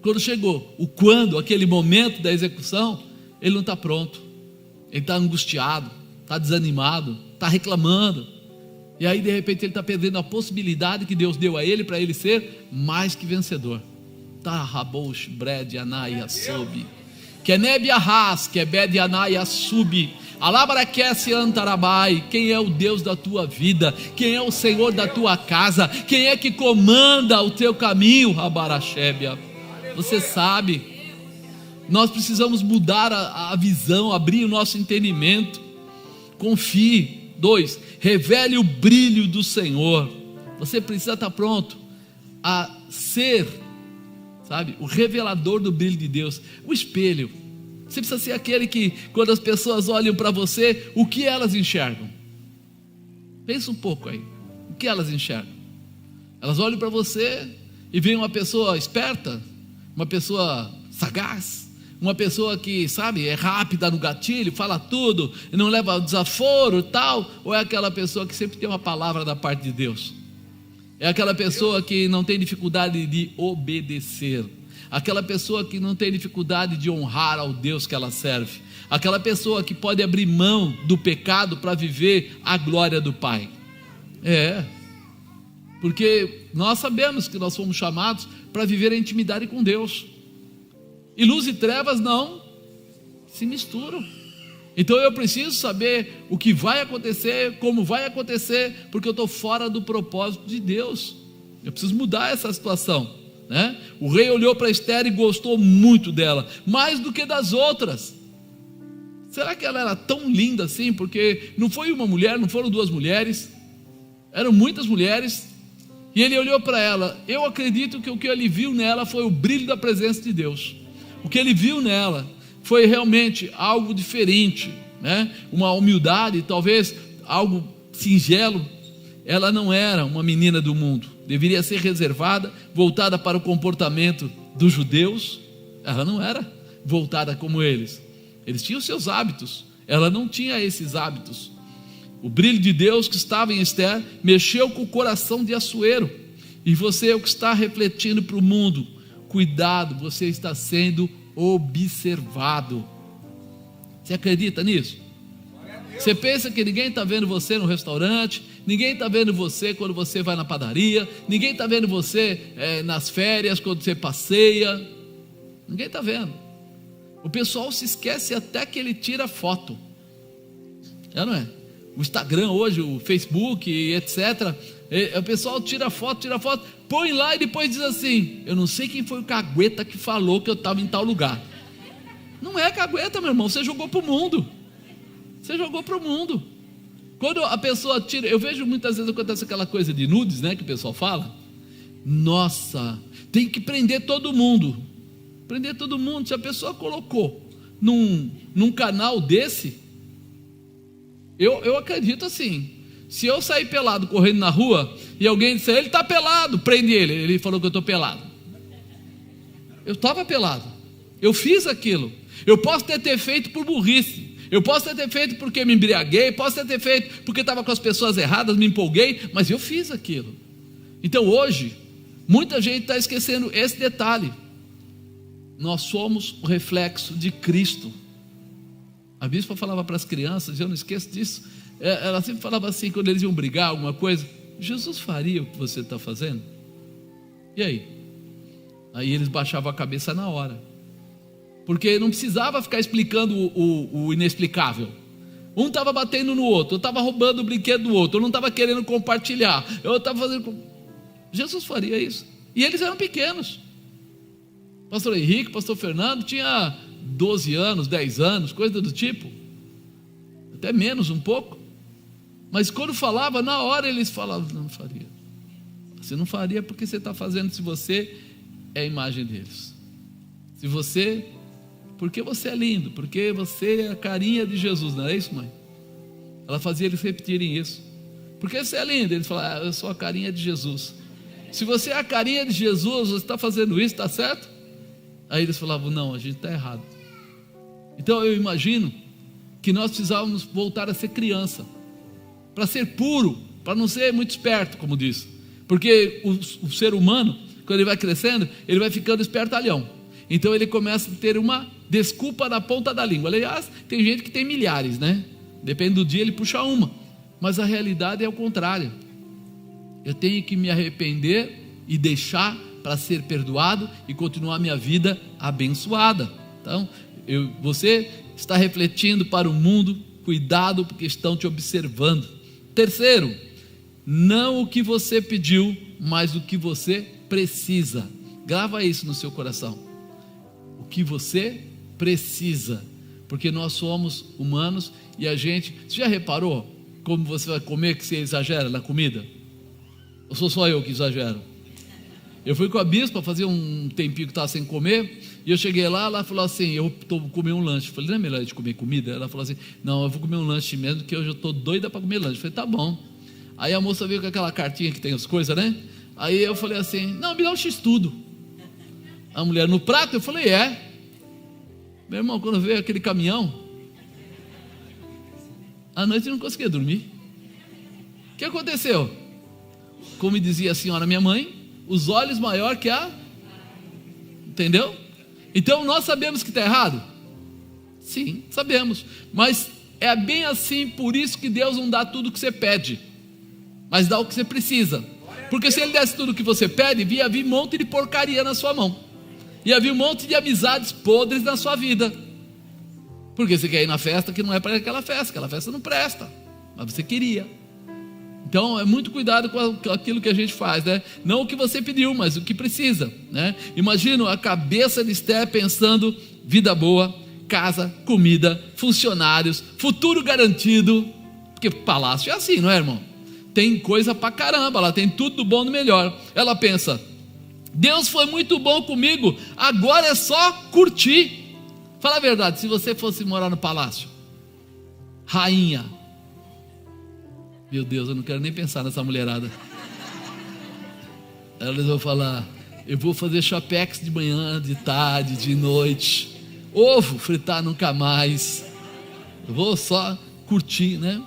Speaker 1: Quando chegou o quando, aquele momento da execução, ele não está pronto, ele está angustiado, está desanimado, está reclamando, e aí de repente ele está perdendo a possibilidade que Deus deu a ele, para ele ser mais que vencedor. Tá, Rabosh, Bred, Anai, Assobi, Keneb Arras, Kebed, Anai, Assubi, Alabaraquece Antarabai. Quem é o Deus da tua vida? Quem é o Senhor da tua casa? Quem é que comanda o teu caminho? Rabarachébia. Você sabe. Nós precisamos mudar a visão, abrir o nosso entendimento. Confie. 2, revele o brilho do Senhor. Você precisa estar pronto a ser, sabe, o revelador do brilho de Deus. O espelho. Você precisa ser aquele que, quando as pessoas olham para você, o que elas enxergam? Pensa um pouco aí. O que elas enxergam? Elas olham para você e veem uma pessoa esperta, uma pessoa sagaz, uma pessoa que, sabe, é rápida no gatilho, fala tudo, não leva desaforo e tal, ou é aquela pessoa que sempre tem uma palavra da parte de Deus? É aquela pessoa que não tem dificuldade de obedecer, aquela pessoa que não tem dificuldade de honrar ao Deus que ela serve, aquela pessoa que pode abrir mão do pecado para viver a glória do Pai. Porque nós sabemos que nós fomos chamados para viver a intimidade com Deus, e luz e trevas não se misturam. Então eu preciso saber o que vai acontecer, como vai acontecer, porque eu estou fora do propósito de Deus. Eu preciso mudar essa situação, né? O rei olhou para Esther e gostou muito dela, mais do que das outras. Será que ela era tão linda assim? Porque não foi uma mulher, não foram duas mulheres, eram muitas mulheres. E ele olhou para ela. Eu acredito que o que ele viu nela foi o brilho da presença de Deus. O que ele viu nela foi realmente algo diferente, né? Uma humildade, talvez algo singelo. Ela não era uma menina do mundo, deveria ser reservada, voltada para o comportamento dos judeus. Ela não era voltada como eles tinham seus hábitos, ela não tinha esses hábitos. O brilho de Deus que estava em Esther mexeu com o coração de Assuero. E você é o que está refletindo para o mundo. Cuidado, você está sendo observado. Você acredita nisso? Você pensa que ninguém está vendo você no restaurante, ninguém está vendo você quando você vai na padaria, ninguém está vendo você nas férias, quando você passeia, ninguém está vendo. O pessoal se esquece até que ele tira foto, não é? O Instagram hoje, o Facebook, etc. O pessoal tira foto, põe lá e depois diz assim: eu não sei quem foi o cagueta que falou que eu estava em tal lugar. Não é cagueta, meu irmão, você jogou para o mundo. Você jogou para o mundo. Quando a pessoa tira, eu vejo muitas vezes acontece aquela coisa de nudes, né, que o pessoal fala. Nossa, tem que prender todo mundo. Prender todo mundo. Se a pessoa colocou num canal desse, eu acredito assim: se eu sair pelado correndo na rua e alguém disser, ele está pelado, prende ele. Ele falou que eu estou pelado. Eu estava pelado. Eu fiz aquilo. Eu posso ter feito por burrice, eu posso ter feito porque me embriaguei, posso ter feito porque estava com as pessoas erradas, me empolguei, mas eu fiz aquilo. Então hoje, muita gente está esquecendo esse detalhe. Nós somos o reflexo de Cristo. A bispa falava para as crianças, eu não esqueço disso, ela sempre falava assim, quando eles iam brigar, alguma coisa: Jesus faria o que você está fazendo? E aí? Aí eles baixavam a cabeça na hora, porque não precisava ficar explicando o inexplicável. Um estava batendo no outro, eu estava roubando o brinquedo do outro, eu não estava querendo compartilhar, eu estava fazendo... Jesus faria isso. E eles eram pequenos. Pastor Henrique, pastor Fernando tinha 12 anos, 10 anos, coisa do tipo, até menos um pouco, mas quando falava, na hora eles falavam: não faria. Você não faria porque você está fazendo, se você é a imagem deles, se você, porque você é lindo, porque você é a carinha de Jesus, não é isso, mãe? Ela fazia eles repetirem isso: porque você é lindo. Eles falavam: eu sou a carinha de Jesus. Se você é a carinha de Jesus, você está fazendo isso, está certo? Aí eles falavam: não, a gente está errado. Então eu imagino que nós precisávamos voltar a ser criança, para ser puro, para não ser muito esperto, como diz, porque o ser humano, quando ele vai crescendo, ele vai ficando espertalhão, então ele começa a ter uma desculpa na ponta da língua. Aliás, tem gente que tem milhares, né? Depende do dia, ele puxa uma, mas a realidade é o contrário. Eu tenho que me arrepender e deixar para ser perdoado e continuar minha vida abençoada. Então, você está refletindo para o mundo, cuidado, porque estão te observando. Terceiro, não o que você pediu, mas o que você precisa. Grava isso no seu coração: o que você precisa, porque nós somos humanos e a gente... Você já reparou como você vai comer, que você exagera na comida? Ou sou só eu que exagero? Eu fui com a bispa fazer um tempinho que estava sem comer, e eu cheguei lá, ela falou assim: eu estou comendo um lanche. Eu falei: não é melhor a gente comer comida? Ela falou assim: não, eu vou comer um lanche mesmo, que hoje eu estou doida para comer lanche. Eu falei: tá bom. Aí a moça veio com aquela cartinha que tem as coisas, né? Aí eu falei assim: não, me dá um x-tudo. A mulher: no prato? Eu falei: é. Meu irmão, quando veio aquele caminhão, à noite eu não conseguia dormir. O que aconteceu? Como dizia a senhora minha mãe, os olhos maior que a... Entendeu? Então nós sabemos que está errado? Sim, sabemos, mas é bem assim. Por isso que Deus não dá tudo o que você pede, mas dá o que você precisa. Porque se Ele desse tudo o que você pede, ia vir um monte de porcaria na sua mão, ia vir um monte de amizades podres na sua vida, porque você quer ir na festa que não é para aquela festa não presta, mas você queria. Então é muito cuidado com aquilo que a gente faz, né? Não o que você pediu, mas o que precisa, né? Imagino a cabeça de Esther pensando: vida boa, casa, comida, funcionários, futuro garantido. Porque palácio é assim, não é, irmão? Tem coisa pra caramba, ela tem tudo do bom e do melhor. Ela pensa: Deus foi muito bom comigo, agora é só curtir. Fala a verdade, se você fosse morar no palácio, rainha, meu Deus, eu não quero nem pensar nessa mulherada. Elas vão falar: eu vou fazer chapex de manhã, de tarde, de noite, ovo fritar nunca mais, eu vou só curtir, né?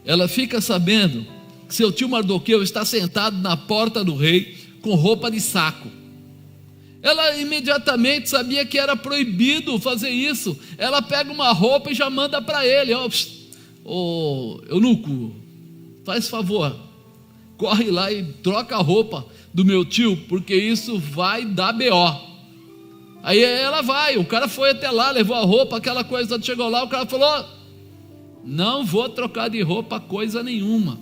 Speaker 1: Ela fica sabendo que seu tio Mardoqueu está sentado na porta do rei com roupa de saco. Ela imediatamente sabia que era proibido fazer isso. Ela pega uma roupa e já manda para ele: ô eunuco, faz favor, corre lá e troca a roupa do meu tio, porque isso vai dar BO. Aí ela vai, o cara foi até lá, levou a roupa, aquela coisa, chegou lá, o cara falou: não vou trocar de roupa coisa nenhuma,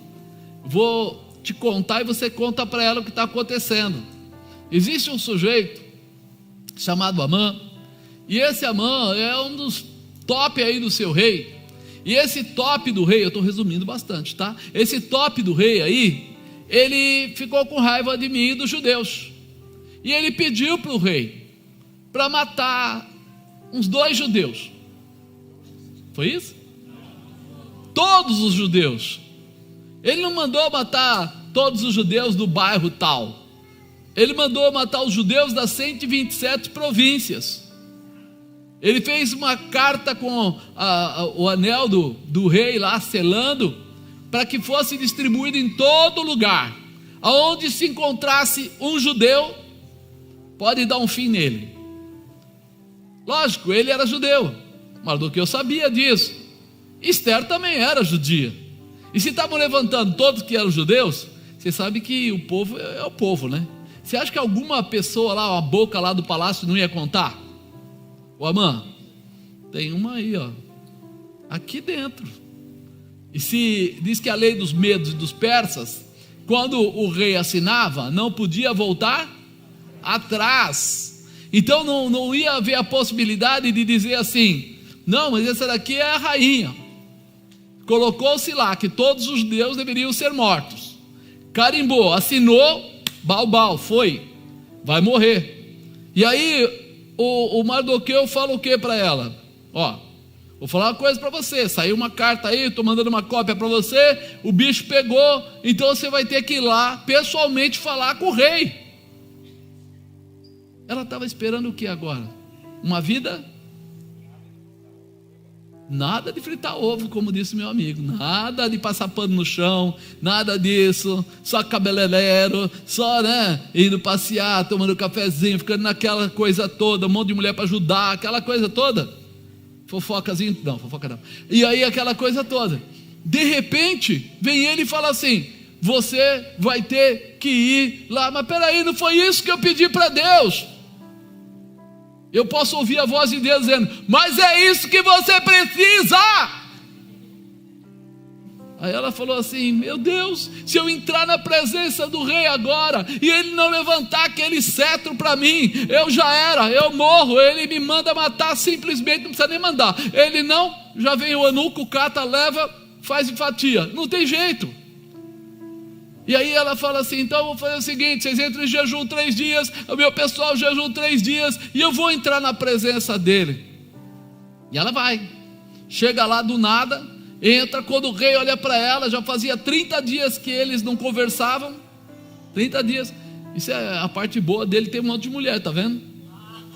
Speaker 1: vou te contar e você conta para ela o que está acontecendo. Existe um sujeito chamado Amã, e esse Amã é um dos top aí do seu rei. E esse top do rei, eu estou resumindo bastante, tá? Esse top do rei aí, ele ficou com raiva de mim e dos judeus, e ele pediu para o rei para matar uns 2 judeus. Foi isso? Todos os judeus. Ele não mandou matar todos os judeus do bairro tal, ele mandou matar os judeus das 127 províncias. Ele fez uma carta com o anel do rei lá, selando, para que fosse distribuído em todo lugar. Aonde se encontrasse um judeu, pode dar um fim nele. Lógico, ele era judeu, Mardoqueu sabia disso. Esther também era judia. E se estavam levantando todos que eram judeus, você sabe que o povo é o povo, né? Você acha que alguma pessoa lá, a boca lá do palácio não ia contar? Ô Amã, tem uma aí, ó, aqui dentro. E se diz que a lei dos medos e dos persas, quando o rei assinava, não podia voltar atrás. Então não ia haver a possibilidade de dizer assim: não, mas essa daqui é a rainha. Colocou-se lá que todos os judeus deveriam ser mortos. Carimbou, assinou, balbal, foi, vai morrer. E aí o Mardoqueu fala o que para ela? Ó, vou falar uma coisa para você, saiu uma carta aí, estou mandando uma cópia para você, o bicho pegou, então você vai ter que ir lá pessoalmente falar com o rei. Ela estava esperando o que agora? Uma vida? Nada de fritar ovo, como disse meu amigo, nada de passar pano no chão, nada disso, só cabeleireiro, só, né, indo passear, tomando cafezinho, ficando naquela coisa toda, um monte de mulher para ajudar, aquela coisa toda, fofocazinho, não, fofoca não, e aí aquela coisa toda. De repente, vem ele e fala assim: você vai ter que ir lá. Mas peraí, não foi isso que eu pedi para Deus. Eu posso ouvir a voz de Deus dizendo: mas é isso que você precisa. Aí ela falou assim: meu Deus, se eu entrar na presença do rei agora e ele não levantar aquele cetro para mim, eu já era, eu morro. Ele me manda matar simplesmente, não precisa nem mandar. Ele não, já vem o eunuco, cata, leva, faz em fatia, não tem jeito. E aí ela fala assim: então eu vou fazer o seguinte, vocês entram em jejum 3 dias, o meu pessoal jejum 3 dias, e eu vou entrar na presença dele. E ela vai, chega lá do nada, entra. Quando o rei olha para ela, já fazia 30 dias que eles não conversavam. 30 dias, isso é a parte boa dele, tem um monte de mulher, tá vendo?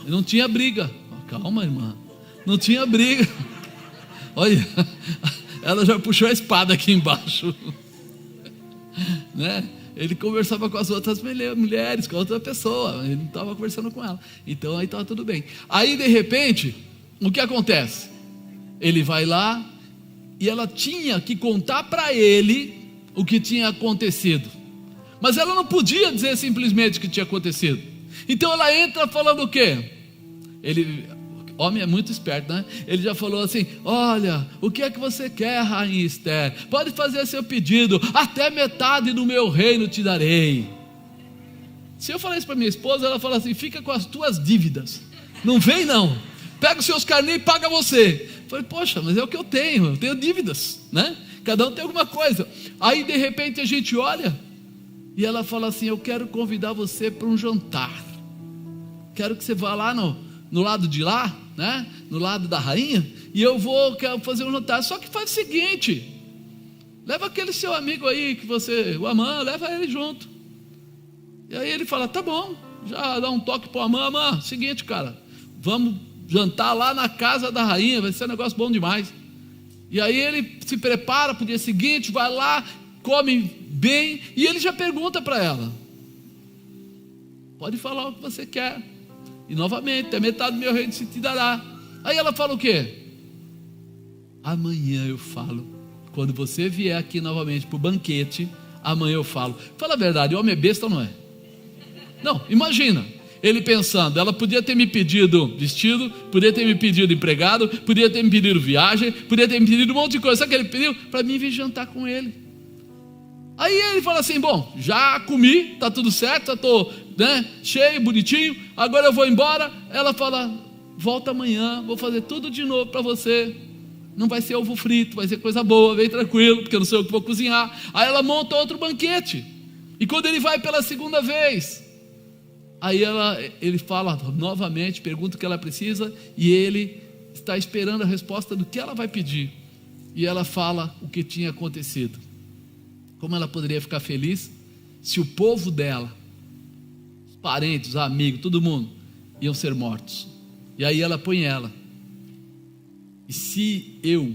Speaker 1: Não tinha briga. Calma, irmã, não tinha briga. Olha, ela já puxou a espada aqui embaixo. Né? Ele conversava com as outras mulheres, com a outra pessoa, ele não estava conversando com ela. Então aí estava tudo bem. Aí de repente, o que acontece? Ele vai lá e ela tinha que contar para ele o que tinha acontecido, mas ela não podia dizer simplesmente o que tinha acontecido. Então ela entra falando o quê? Homem é muito esperto, né? Ele já falou assim: olha, o que é que você quer, rainha Esther? Pode fazer seu pedido, até metade do meu reino te darei. Se eu falar isso para minha esposa, ela fala assim: fica com as tuas dívidas, não vem não, pega os seus carnês e paga você. Eu falei: poxa, mas é o que eu tenho dívidas, né? Cada um tem alguma coisa. Aí de repente a gente olha e ela fala assim: eu quero convidar você para um jantar, quero que você vá lá no lado de lá, né? No lado da rainha, e quero fazer um jantar. Só que faz o seguinte: leva aquele seu amigo aí que o Amã, leva ele junto. E aí ele fala: tá bom, já dá um toque pro Amã: seguinte, cara, vamos jantar lá na casa da rainha, vai ser um negócio bom demais. E aí ele se prepara para o dia seguinte, vai lá, come bem, e ele já pergunta para ela: pode falar o que você quer, e novamente, até metade do meu reino se te dará. Aí ela fala o quê? Amanhã eu falo, quando você vier aqui novamente para o banquete, amanhã eu falo. Fala a verdade, o homem é besta ou não é? Não, imagina, ele pensando: ela podia ter me pedido vestido, podia ter me pedido empregado, podia ter me pedido viagem, podia ter me pedido um monte de coisa. Sabe o que ele pediu? Para mim vir jantar com ele. Aí ele fala assim: bom, já comi, está tudo certo, já estou, né, cheio, bonitinho, agora eu vou embora. Ela fala: volta amanhã, vou fazer tudo de novo para você. Não vai ser ovo frito, vai ser coisa boa, vem tranquilo, porque eu não sei o que vou cozinhar. Aí ela monta outro banquete. E quando ele vai pela segunda vez, aí ele fala novamente, pergunta o que ela precisa, e ele está esperando a resposta do que ela vai pedir. E ela fala o que tinha acontecido. Como ela poderia ficar feliz se o povo dela, os parentes, os amigos, todo mundo, iam ser mortos? E aí ela põe ela E se eu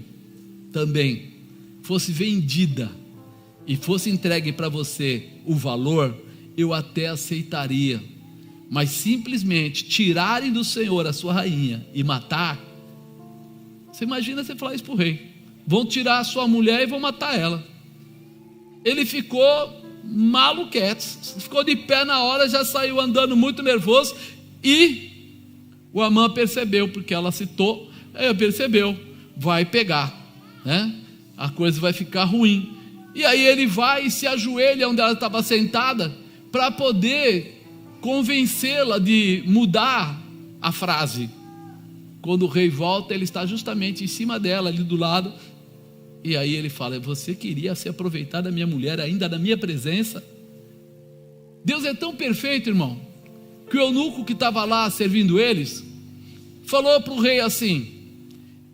Speaker 1: também fosse vendida e fosse entregue para você o valor, eu até aceitaria. Mas simplesmente tirarem do Senhor a sua rainha e matar, você imagina você falar isso para o rei: vão tirar a sua mulher e vão matar ela. Ele ficou maluquete, ficou de pé na hora, já saiu andando muito nervoso. E o Amã percebeu, porque ela citou, percebeu, vai pegar, né? A coisa vai ficar ruim. E aí ele vai e se ajoelha onde ela estava sentada, para poder convencê-la de mudar a frase. Quando o rei volta, ele está justamente em cima dela, ali do lado. E aí ele fala: você queria se aproveitar da minha mulher ainda na minha presença? Deus é tão perfeito, irmão, que o eunuco que estava lá servindo eles falou para o rei assim: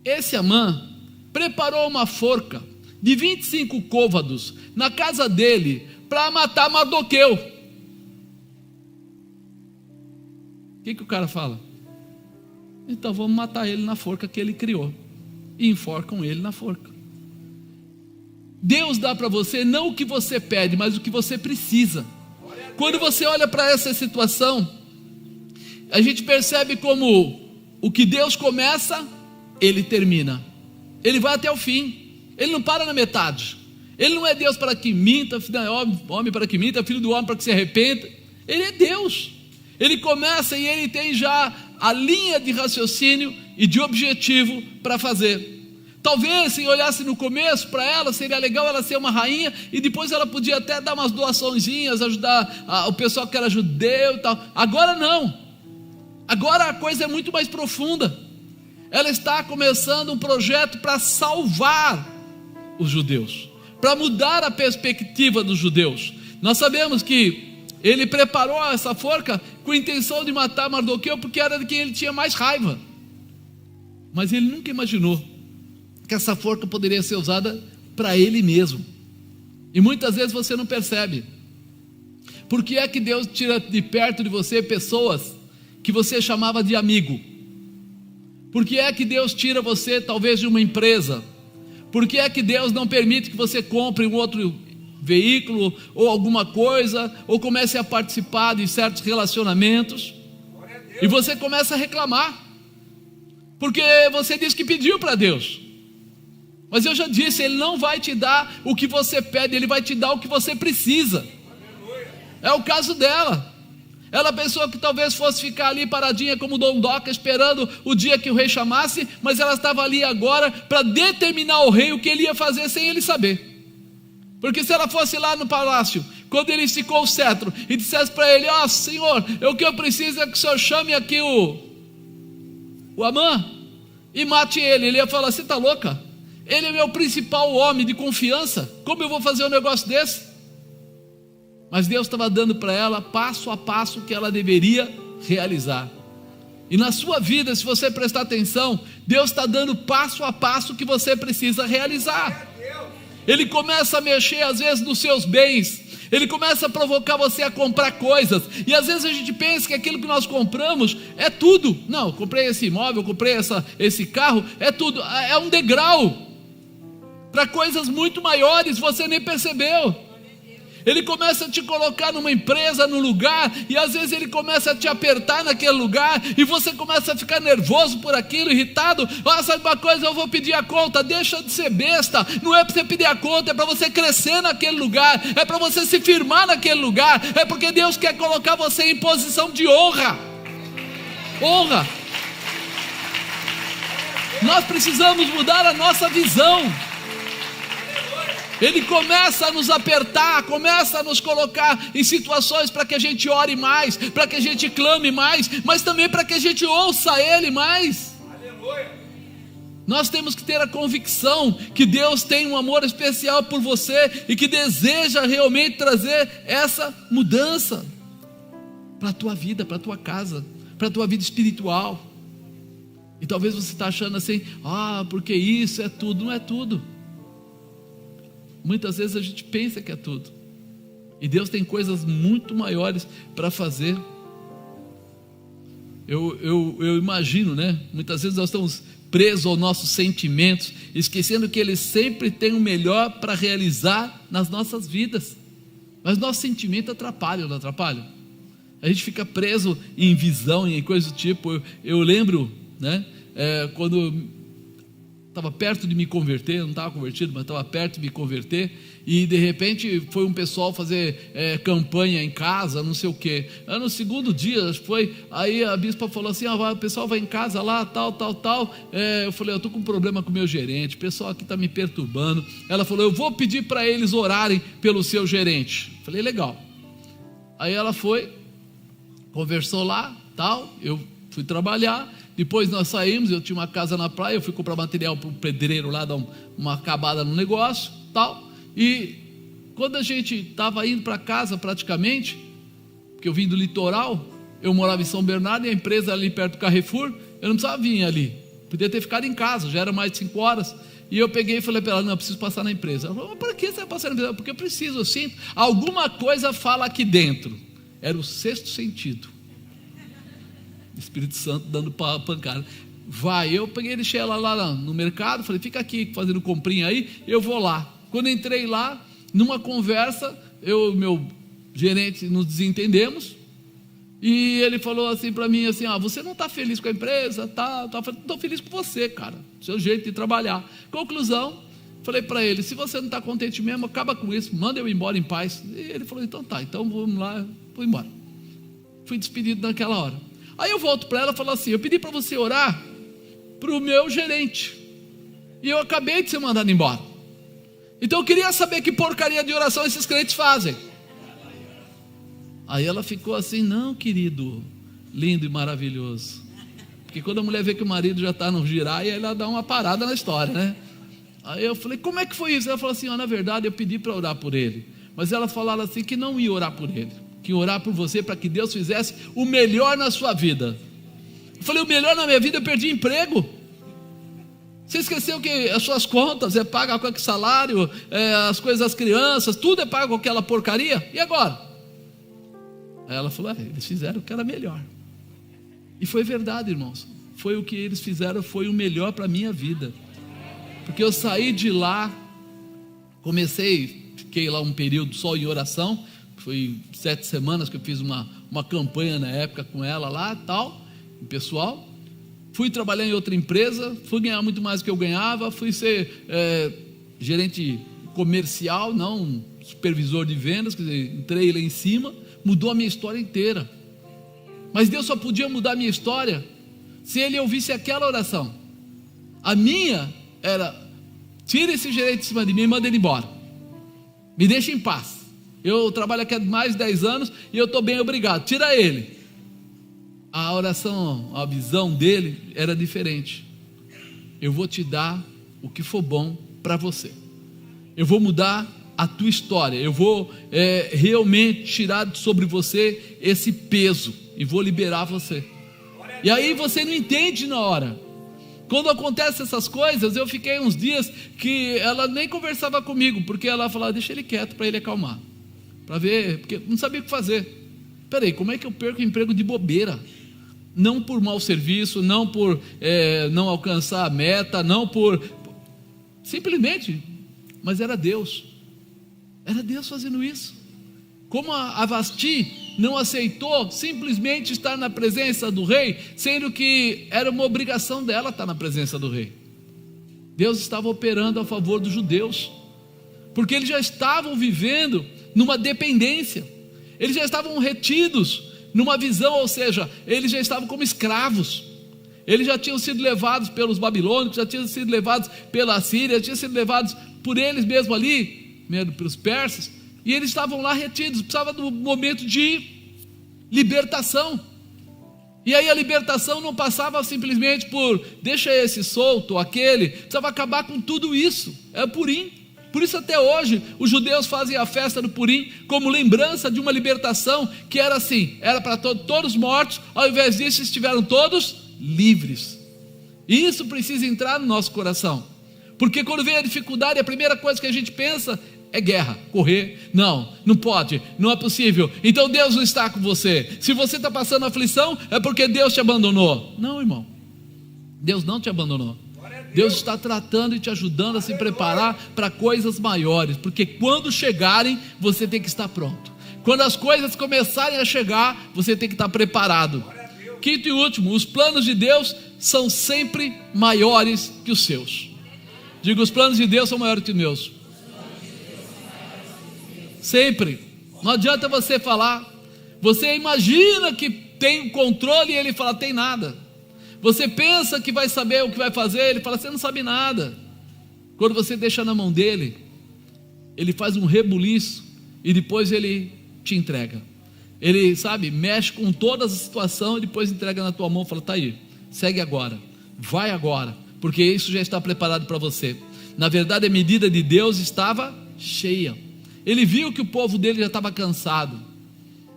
Speaker 1: esse Amã preparou uma forca de 25 côvados na casa dele para matar Mardoqueu. O que o cara fala? Então vamos matar ele na forca que ele criou. E enforcam ele na forca. Deus dá para você não o que você pede, mas o que você precisa. Quando você olha para essa situação, a gente percebe como o que Deus começa, Ele termina. Ele vai até o fim. Ele não para na metade. Ele não é Deus para que minta, homem para que minta, filho do homem para que se arrependa. Ele é Deus. Ele começa e Ele tem já a linha de raciocínio e de objetivo para fazer. Talvez se olhasse no começo para ela, seria legal ela ser uma rainha, e depois ela podia até dar umas doaçõezinhas, ajudar o pessoal que era judeu e tal. Agora não. Agora a coisa é muito mais profunda. Ela está começando um projeto para salvar os judeus, para mudar a perspectiva dos judeus. Nós sabemos que ele preparou essa forca com a intenção de matar Mardoqueu, porque era de quem ele tinha mais raiva. Mas ele nunca imaginou que essa forca poderia ser usada para ele mesmo. E muitas vezes você não percebe. Por que é que Deus tira de perto de você pessoas que você chamava de amigo? Por que é que Deus tira você talvez de uma empresa? Por que é que Deus não permite que você compre um outro veículo ou alguma coisa, ou comece a participar de certos relacionamentos, e você começa a reclamar, porque você diz que pediu para Deus? Mas eu já disse, Ele não vai te dar o que você pede, Ele vai te dar o que você precisa. É o caso dela. Ela pensou que talvez fosse ficar ali paradinha como dondoca, esperando o dia que o rei chamasse, mas ela estava ali agora para determinar ao rei o que ele ia fazer sem ele saber. Porque se ela fosse lá no palácio, quando ele esticou o cetro e dissesse para ele: ó, Senhor, o que eu preciso é que o Senhor chame aqui o Amã e mate ele. Ele ia falar: você está louca? Ele é meu principal homem de confiança, como eu vou fazer um negócio desse? Mas Deus estava dando para ela passo a passo o que ela deveria realizar. E na sua vida, se você prestar atenção, Deus está dando passo a passo o que você precisa realizar. Ele começa a mexer às vezes nos seus bens, Ele começa a provocar você a comprar coisas, e às vezes a gente pensa que aquilo que nós compramos é tudo. Não, eu comprei esse imóvel, eu comprei esse carro, é tudo, é um degrau para coisas muito maiores, você nem percebeu. Ele começa a te colocar numa empresa, num lugar, e às vezes ele começa a te apertar naquele lugar, e você começa a ficar nervoso por aquilo, irritado. Sabe uma coisa, eu vou pedir a conta. Deixa de ser besta, não é para você pedir a conta, é para você crescer naquele lugar, é para você se firmar naquele lugar, é porque Deus quer colocar você em posição de honra. Honra. Nós precisamos mudar a nossa visão. Ele começa a nos apertar, começa a nos colocar em situações para que a gente ore mais, para que a gente clame mais, mas também para que a gente ouça Ele mais. Aleluia. Nós temos que ter a convicção que Deus tem um amor especial por você e que deseja realmente trazer essa mudança para a tua vida, para a tua casa, para a tua vida espiritual. E talvez você está achando assim: porque isso é tudo. Não é tudo. Muitas vezes a gente pensa que é tudo, e Deus tem coisas muito maiores para fazer. Eu imagino, né? Muitas vezes nós estamos presos aos nossos sentimentos, esquecendo que eles sempre têm o melhor para realizar nas nossas vidas. Mas nosso sentimento atrapalha, não atrapalha? A gente fica preso em visão, em coisa do tipo. Eu lembro, né? Quando estava perto de me converter, não estava convertido, mas estava perto de me converter, e de repente foi um pessoal fazer campanha em casa, não sei o quê. No segundo dia, aí a bispa falou assim: o pessoal vai em casa lá, tal. Eu falei: eu estou com um problema com o meu gerente, o pessoal aqui está me perturbando. Ela falou: eu vou pedir para eles orarem pelo seu gerente. Eu falei: legal. Aí ela foi, conversou lá, tal, eu fui trabalhar. Depois nós saímos, eu tinha uma casa na praia, eu fui comprar material para o pedreiro lá, dar uma acabada no negócio, tal. E quando a gente estava indo para casa praticamente, porque eu vim do litoral, eu morava em São Bernardo e a empresa ali perto do Carrefour, eu não precisava vir ali, podia ter ficado em casa, já era mais de 5 horas. E eu peguei e falei para ela: não, eu preciso passar na empresa. Ela falou: mas para que você vai passar na empresa? Porque eu preciso, eu sinto, alguma coisa fala aqui dentro. Era o sexto sentido. Espírito Santo dando pancada. Eu peguei e deixei ela lá no mercado, falei: fica aqui fazendo comprinha aí, eu vou lá. Quando entrei lá, numa conversa, eu e meu gerente nos desentendemos, e ele falou assim para mim, assim: você não está feliz com a empresa? Tá. Eu falei: estou feliz com você, cara, seu jeito de trabalhar. Conclusão, falei para ele: se você não está contente mesmo, acaba com isso, manda eu ir embora em paz. E ele falou: então tá, então vamos lá, vou embora. Fui despedido naquela hora. Aí eu volto para ela e falo assim: eu pedi para você orar para o meu gerente, e eu acabei de ser mandado embora. Então eu queria saber que porcaria de oração esses crentes fazem. Aí ela ficou assim: não, querido, lindo e maravilhoso. Porque quando a mulher vê que o marido já está no giraia, ela dá uma parada na história, né? Aí eu falei: como é que foi isso? Ela falou assim: na verdade eu pedi para orar por ele, mas ela falava assim que não ia orar por ele, que ia orar por você para que Deus fizesse o melhor na sua vida. Eu falei: o melhor na minha vida? Eu perdi emprego. Você esqueceu que as suas contas é paga com aquele salário, as coisas das crianças, tudo é pago com aquela porcaria, e agora? Aí ela falou: eles fizeram o que era melhor. E foi verdade, irmãos, foi o que eles fizeram, foi o melhor para a minha vida. Porque eu saí de lá, fiquei lá um período só em oração. Foi 7 semanas que eu fiz uma campanha na época com ela lá, tal, pessoal. Fui trabalhar em outra empresa, fui ganhar muito mais do que eu ganhava, fui ser gerente comercial, não supervisor de vendas, quer dizer, entrei lá em cima, mudou a minha história inteira. Mas Deus só podia mudar a minha história se Ele ouvisse aquela oração. A minha era: tira esse gerente de cima de mim e manda ele embora, me deixa em paz, eu trabalho aqui há mais de 10 anos e eu estou bem, obrigado, tira ele. A oração, a visão dele era diferente: eu vou te dar o que for bom para você, eu vou mudar a tua história, eu vou realmente tirar sobre você esse peso e vou liberar você. E aí você não entende na hora. Quando acontecem essas coisas, eu fiquei uns dias que ela nem conversava comigo, porque ela falava: deixa ele quieto para ele acalmar, para ver, porque não sabia o que fazer. Peraí, como é que eu perco o emprego de bobeira? Não por mau serviço, não por não alcançar a meta, não por simplesmente, mas era Deus fazendo isso. Como a Vasti não aceitou simplesmente estar na presença do rei, sendo que era uma obrigação dela estar na presença do rei. Deus estava operando a favor dos judeus, porque eles já estavam vivendo numa dependência, eles já estavam retidos numa visão, ou seja, eles já estavam como escravos, eles já tinham sido levados pelos babilônicos, já tinham sido levados pela Síria, já tinham sido levados por eles mesmo ali, mesmo pelos persas, e eles estavam lá retidos, precisava de um momento de libertação. E aí a libertação não passava simplesmente por deixa esse solto, aquele, precisava acabar com tudo isso. É o Purim. Por isso até hoje os judeus fazem a festa do Purim como lembrança de uma libertação que era assim, era para todos mortos, ao invés disso estiveram todos livres. E isso precisa entrar no nosso coração, porque quando vem a dificuldade, a primeira coisa que a gente pensa é guerra, correr, não pode, não é possível, então Deus não está com você. Se você está passando aflição, é porque Deus te abandonou. Não, irmão, Deus não te abandonou. Deus está tratando e te ajudando a se preparar para coisas maiores, porque quando chegarem, você tem que estar pronto. Quando as coisas começarem a chegar, você tem que estar preparado. Quinto e último, os planos de Deus são sempre maiores que os seus. Diga, os planos de Deus são maiores que os meus. Sempre. Não adianta você falar. Você imagina que tem controle e ele fala, tem nada. Você pensa que vai saber o que vai fazer, ele fala, você não sabe nada. Quando você deixa na mão dele, ele faz um rebuliço e depois ele te entrega. Ele, mexe com toda a situação e depois entrega na tua mão e fala, tá aí, segue agora, vai agora, porque isso já está preparado para você. Na verdade, a medida de Deus estava cheia. Ele viu que o povo dele já estava cansado.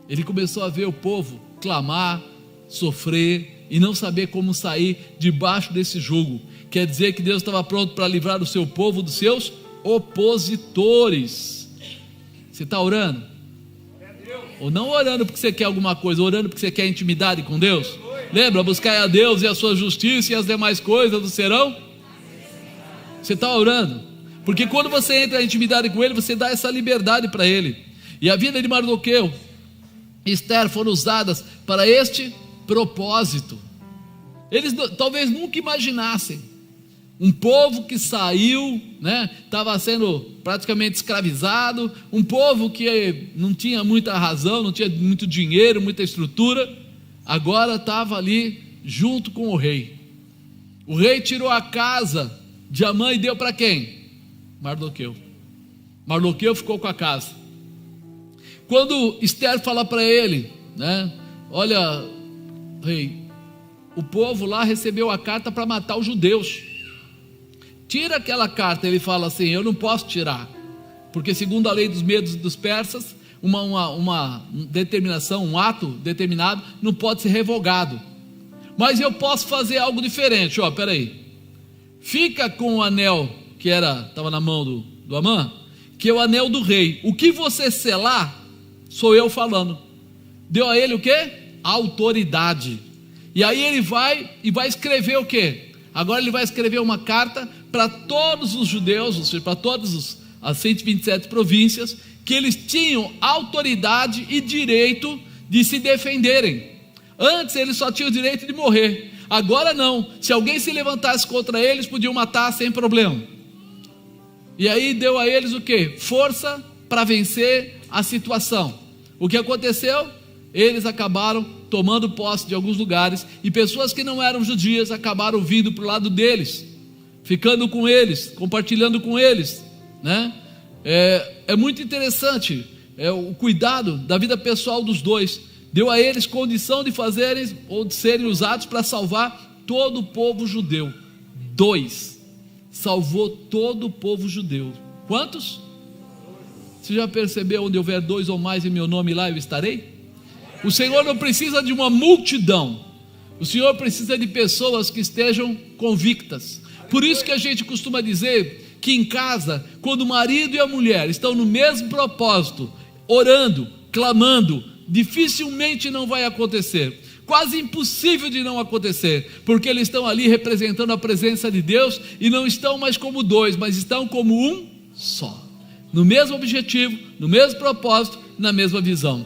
Speaker 1: Ele começou a ver o povo clamar, sofrer e não saber como sair debaixo desse jugo. Quer dizer que Deus estava pronto para livrar o seu povo dos seus opositores. Você está orando? Ou não orando porque você quer alguma coisa, orando porque você quer intimidade com Deus? Lembra, buscai a Deus e a sua justiça, e as demais coisas do serão. Você está orando, porque quando você entra em intimidade com Ele, você dá essa liberdade para Ele. E a vida de Mardoqueu e Esther foram usadas para este propósito. Eles talvez nunca imaginassem um povo que saiu, estava sendo praticamente escravizado, um povo que não tinha muita razão, não tinha muito dinheiro, muita estrutura, agora estava ali junto com o rei. O rei tirou a casa de Amã e deu para quem? Mardoqueu. Mardoqueu ficou com a casa. Quando Esther fala para ele, olha, rei, o povo lá recebeu a carta para matar os judeus. Tira aquela carta. Ele fala assim, eu não posso tirar, porque segundo a lei dos medos e dos persas, uma determinação, um ato determinado não pode ser revogado. Mas eu posso fazer algo diferente. Peraí, fica com o anel que estava na mão do Amã, que é o anel do rei. O que você selar, sou eu falando. Deu a ele o quê? Autoridade. E aí ele vai e vai escrever o quê? Agora ele vai escrever uma carta para todos os judeus, ou seja, para todas as 127 províncias, que eles tinham autoridade e direito de se defenderem. Antes eles só tinham o direito de morrer, agora não. Se alguém se levantasse contra eles, podiam matar sem problema. E aí deu a eles o quê? Força para vencer a situação. O que aconteceu? Eles acabaram tomando posse de alguns lugares, e pessoas que não eram judias acabaram vindo para o lado deles, ficando com eles, compartilhando com eles, É muito interessante o cuidado da vida pessoal dos dois. Deu a eles condição de fazerem ou de serem usados para salvar todo o povo judeu. 2, salvou todo o povo judeu. Quantos? Você já percebeu, onde houver 2 ou mais em meu nome, lá eu estarei? O Senhor não precisa de uma multidão, o Senhor precisa de pessoas que estejam convictas. Por isso que a gente costuma dizer que em casa, quando o marido e a mulher estão no mesmo propósito, orando, clamando, dificilmente não vai acontecer, quase impossível de não acontecer, porque eles estão ali representando a presença de Deus, e não estão mais como 2, mas estão como um só, no mesmo objetivo, no mesmo propósito, na mesma visão.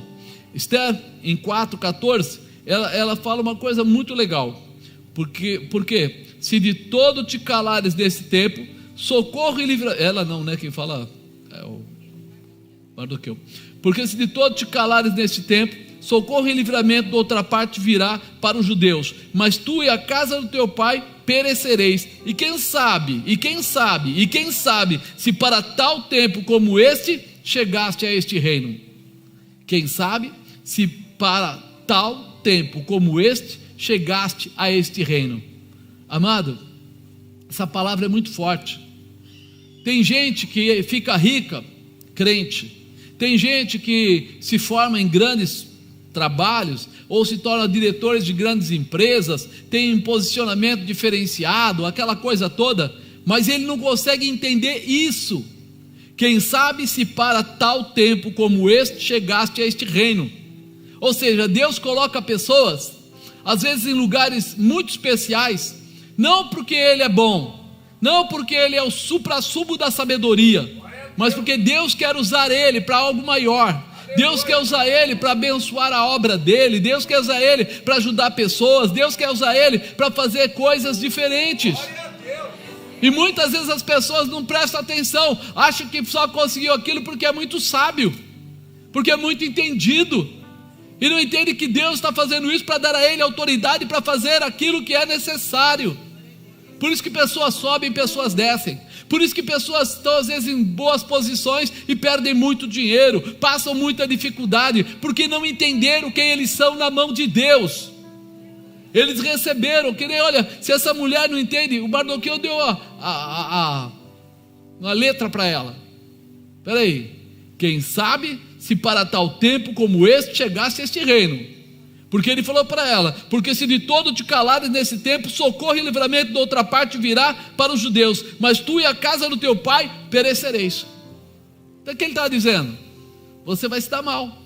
Speaker 1: Esther, em 4:14, ela fala uma coisa muito legal, porque se de todo te calares nesse tempo, socorro e livramento. Ela não, quem fala é o Mardoqueu. Porque se de todo te calares neste tempo, socorro e livramento de outra parte virá para os judeus, mas tu e a casa do teu pai perecereis. E quem sabe, se para tal tempo como este chegaste a este reino. Quem sabe se para tal tempo como este chegaste a este reino. Amado, essa palavra é muito forte. Tem gente que fica rica, crente. Tem gente que se forma em grandes trabalhos, ou se torna diretores de grandes empresas, tem um posicionamento diferenciado, aquela coisa toda, mas ele não consegue entender isso, quem sabe se para tal tempo como este chegaste a este reino. Ou seja, Deus coloca pessoas, às vezes em lugares muito especiais, não porque Ele é bom, não porque Ele é o suprassumo da sabedoria, mas porque Deus quer usar Ele para algo maior. Deus quer usar Ele para abençoar a obra dEle, Deus quer usar Ele para ajudar pessoas, Deus quer usar Ele para fazer coisas diferentes. E muitas vezes as pessoas não prestam atenção, acham que só conseguiu aquilo porque é muito sábio, porque é muito entendido, e não entende que Deus está fazendo isso para dar a ele autoridade para fazer aquilo que é necessário. Por isso que pessoas sobem, pessoas descem. Por isso que pessoas estão às vezes em boas posições e perdem muito dinheiro, passam muita dificuldade, porque não entenderam quem eles são na mão de Deus. Eles receberam, que nem, olha, se essa mulher não entende, o Mardoqueu deu uma letra para ela. Espera aí, quem sabe se para tal tempo como este chegasse a este reino. Porque ele falou para ela, porque se de todo te calares nesse tempo, socorro e livramento de outra parte virá para os judeus, mas tu e a casa do teu pai perecereis. Então o que ele está dizendo? Você vai se dar mal,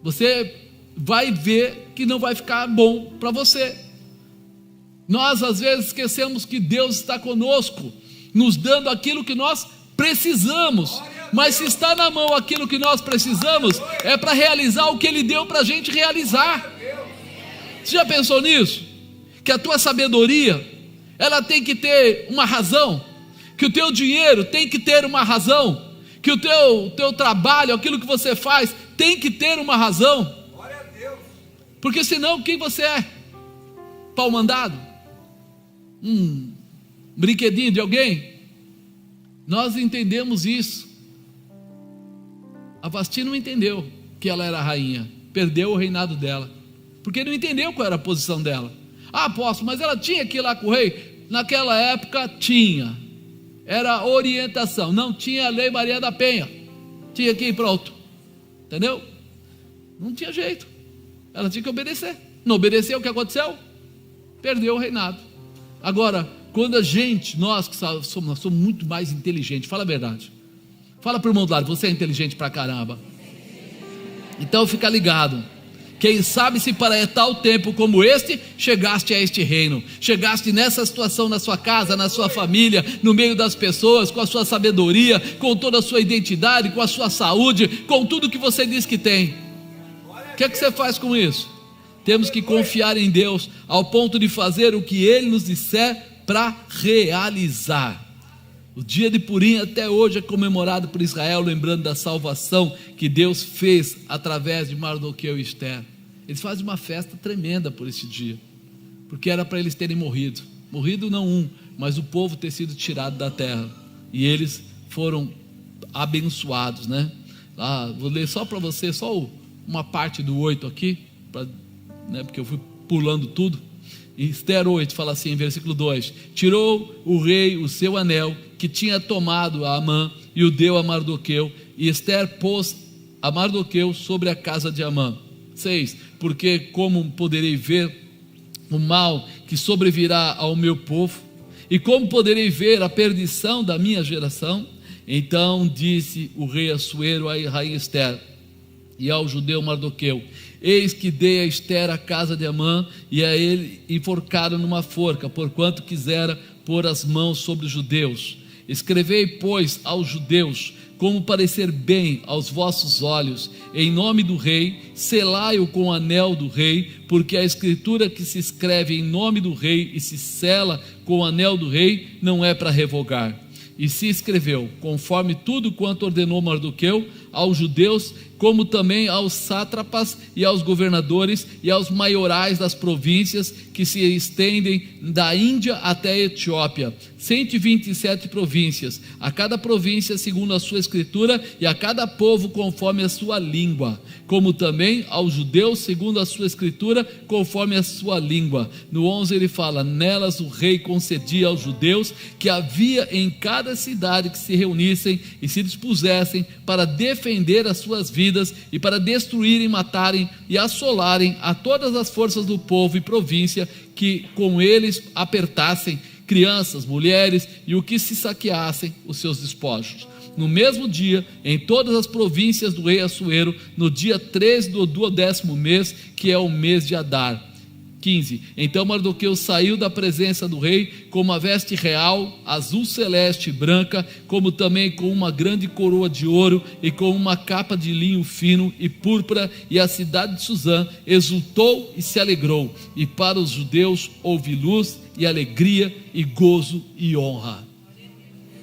Speaker 1: você vai ver que não vai ficar bom para você. Nós às vezes esquecemos que Deus está conosco, nos dando aquilo que nós precisamos. Mas se está na mão aquilo que nós precisamos, é para realizar o que Ele deu para a gente realizar. Você já pensou nisso? Que a tua sabedoria, ela tem que ter uma razão, que o teu dinheiro tem que ter uma razão, que o teu trabalho, aquilo que você faz, tem que ter uma razão. Porque senão quem você é? Pau mandado? Brinquedinho de alguém? Nós entendemos isso. A Vasti não entendeu que ela era a rainha, perdeu o reinado dela, porque não entendeu qual era a posição dela. Apóstolo, mas ela tinha que ir lá com o rei? Naquela época tinha, era orientação, não tinha a lei Maria da Penha, tinha que ir pronto, entendeu? Não tinha jeito, ela tinha que obedecer. Não obedeceu, o que aconteceu? Perdeu o reinado. Agora, quando a gente, nós que somos muito mais inteligentes, fala a verdade, fala para o irmão do lado, você é inteligente pra caramba. Então fica ligado. Quem sabe se para tal tempo como este, chegaste a este reino, chegaste nessa situação na sua casa, na sua família, no meio das pessoas, com a sua sabedoria, com toda a sua identidade, com a sua saúde, com tudo que você diz que tem. O que é que você faz com isso? Temos que confiar em Deus, ao ponto de fazer o que Ele nos disser para realizar. O dia de Purim até hoje é comemorado por Israel, lembrando da salvação que Deus fez através de Mardoqueu e Ester. Eles fazem uma festa tremenda por esse dia, porque era para eles terem morrido não um, mas o povo ter sido tirado da terra, e eles foram abençoados, né? Vou ler só para você, só uma parte do 8 aqui, porque eu fui pulando tudo. Ester 8 fala assim, versículo 2: tirou o rei o seu anel que tinha tomado a Amã e o deu a Mardoqueu, e Ester pôs a Mardoqueu sobre a casa de Amã. 6: porque como poderei ver o mal que sobrevirá ao meu povo, e como poderei ver a perdição da minha geração? Então disse o rei Assuero à rainha Ester e ao judeu Mardoqueu: eis que dei a Ester a casa de Amã, e a ele enforcaram numa forca, porquanto quisera pôr as mãos sobre os judeus. Escrevei, pois, aos judeus, como parecer bem aos vossos olhos, em nome do rei, selai-o com o anel do rei, porque a escritura que se escreve em nome do rei e se sela com o anel do rei, não é para revogar. E se escreveu, conforme tudo quanto ordenou Mardoqueu, aos judeus, como também aos sátrapas e aos governadores e aos maiorais das províncias que se estendem da Índia até a Etiópia, 127 províncias, a cada província segundo a sua escritura, e a cada povo conforme a sua língua, como também aos judeus segundo a sua escritura, conforme a sua língua. No 11 ele fala: nelas o rei concedia aos judeus que havia em cada cidade que se reunissem e se dispusessem para defender as suas vidas e para destruírem, matarem e assolarem a todas as forças do povo e província que com eles apertassem, crianças, mulheres e o que se saqueassem os seus despojos. No mesmo dia, em todas as províncias do rei Assuero, no dia 13 do 12º mês, que é o mês de Adar. 15. Então Mardoqueu saiu da presença do rei com uma veste real, azul celeste e branca, como também com uma grande coroa de ouro e com uma capa de linho fino e púrpura, e a cidade de Suzã exultou e se alegrou, e para os judeus houve luz e alegria e gozo e honra.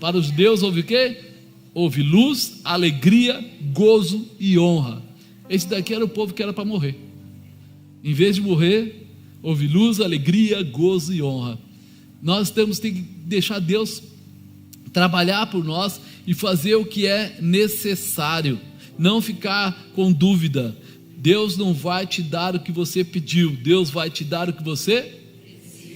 Speaker 1: Para os judeus houve o quê? Houve luz, alegria, gozo e honra. Esse daqui era o povo que era para morrer. Em vez de morrer, houve luz, alegria, gozo e honra. Nós temos que deixar Deus trabalhar por nós e fazer o que é necessário, não ficar com dúvida. Deus não vai te dar o que você pediu, Deus vai te dar o que você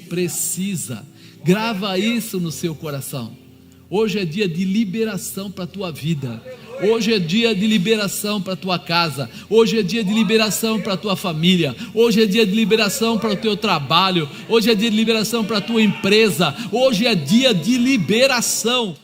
Speaker 1: precisa. Grava isso no seu coração. Hoje é dia de liberação para a tua vida. Hoje é dia de liberação para a tua casa. Hoje é dia de liberação para a tua família. Hoje é dia de liberação para o teu trabalho. Hoje é dia de liberação para a tua empresa. Hoje é dia de liberação.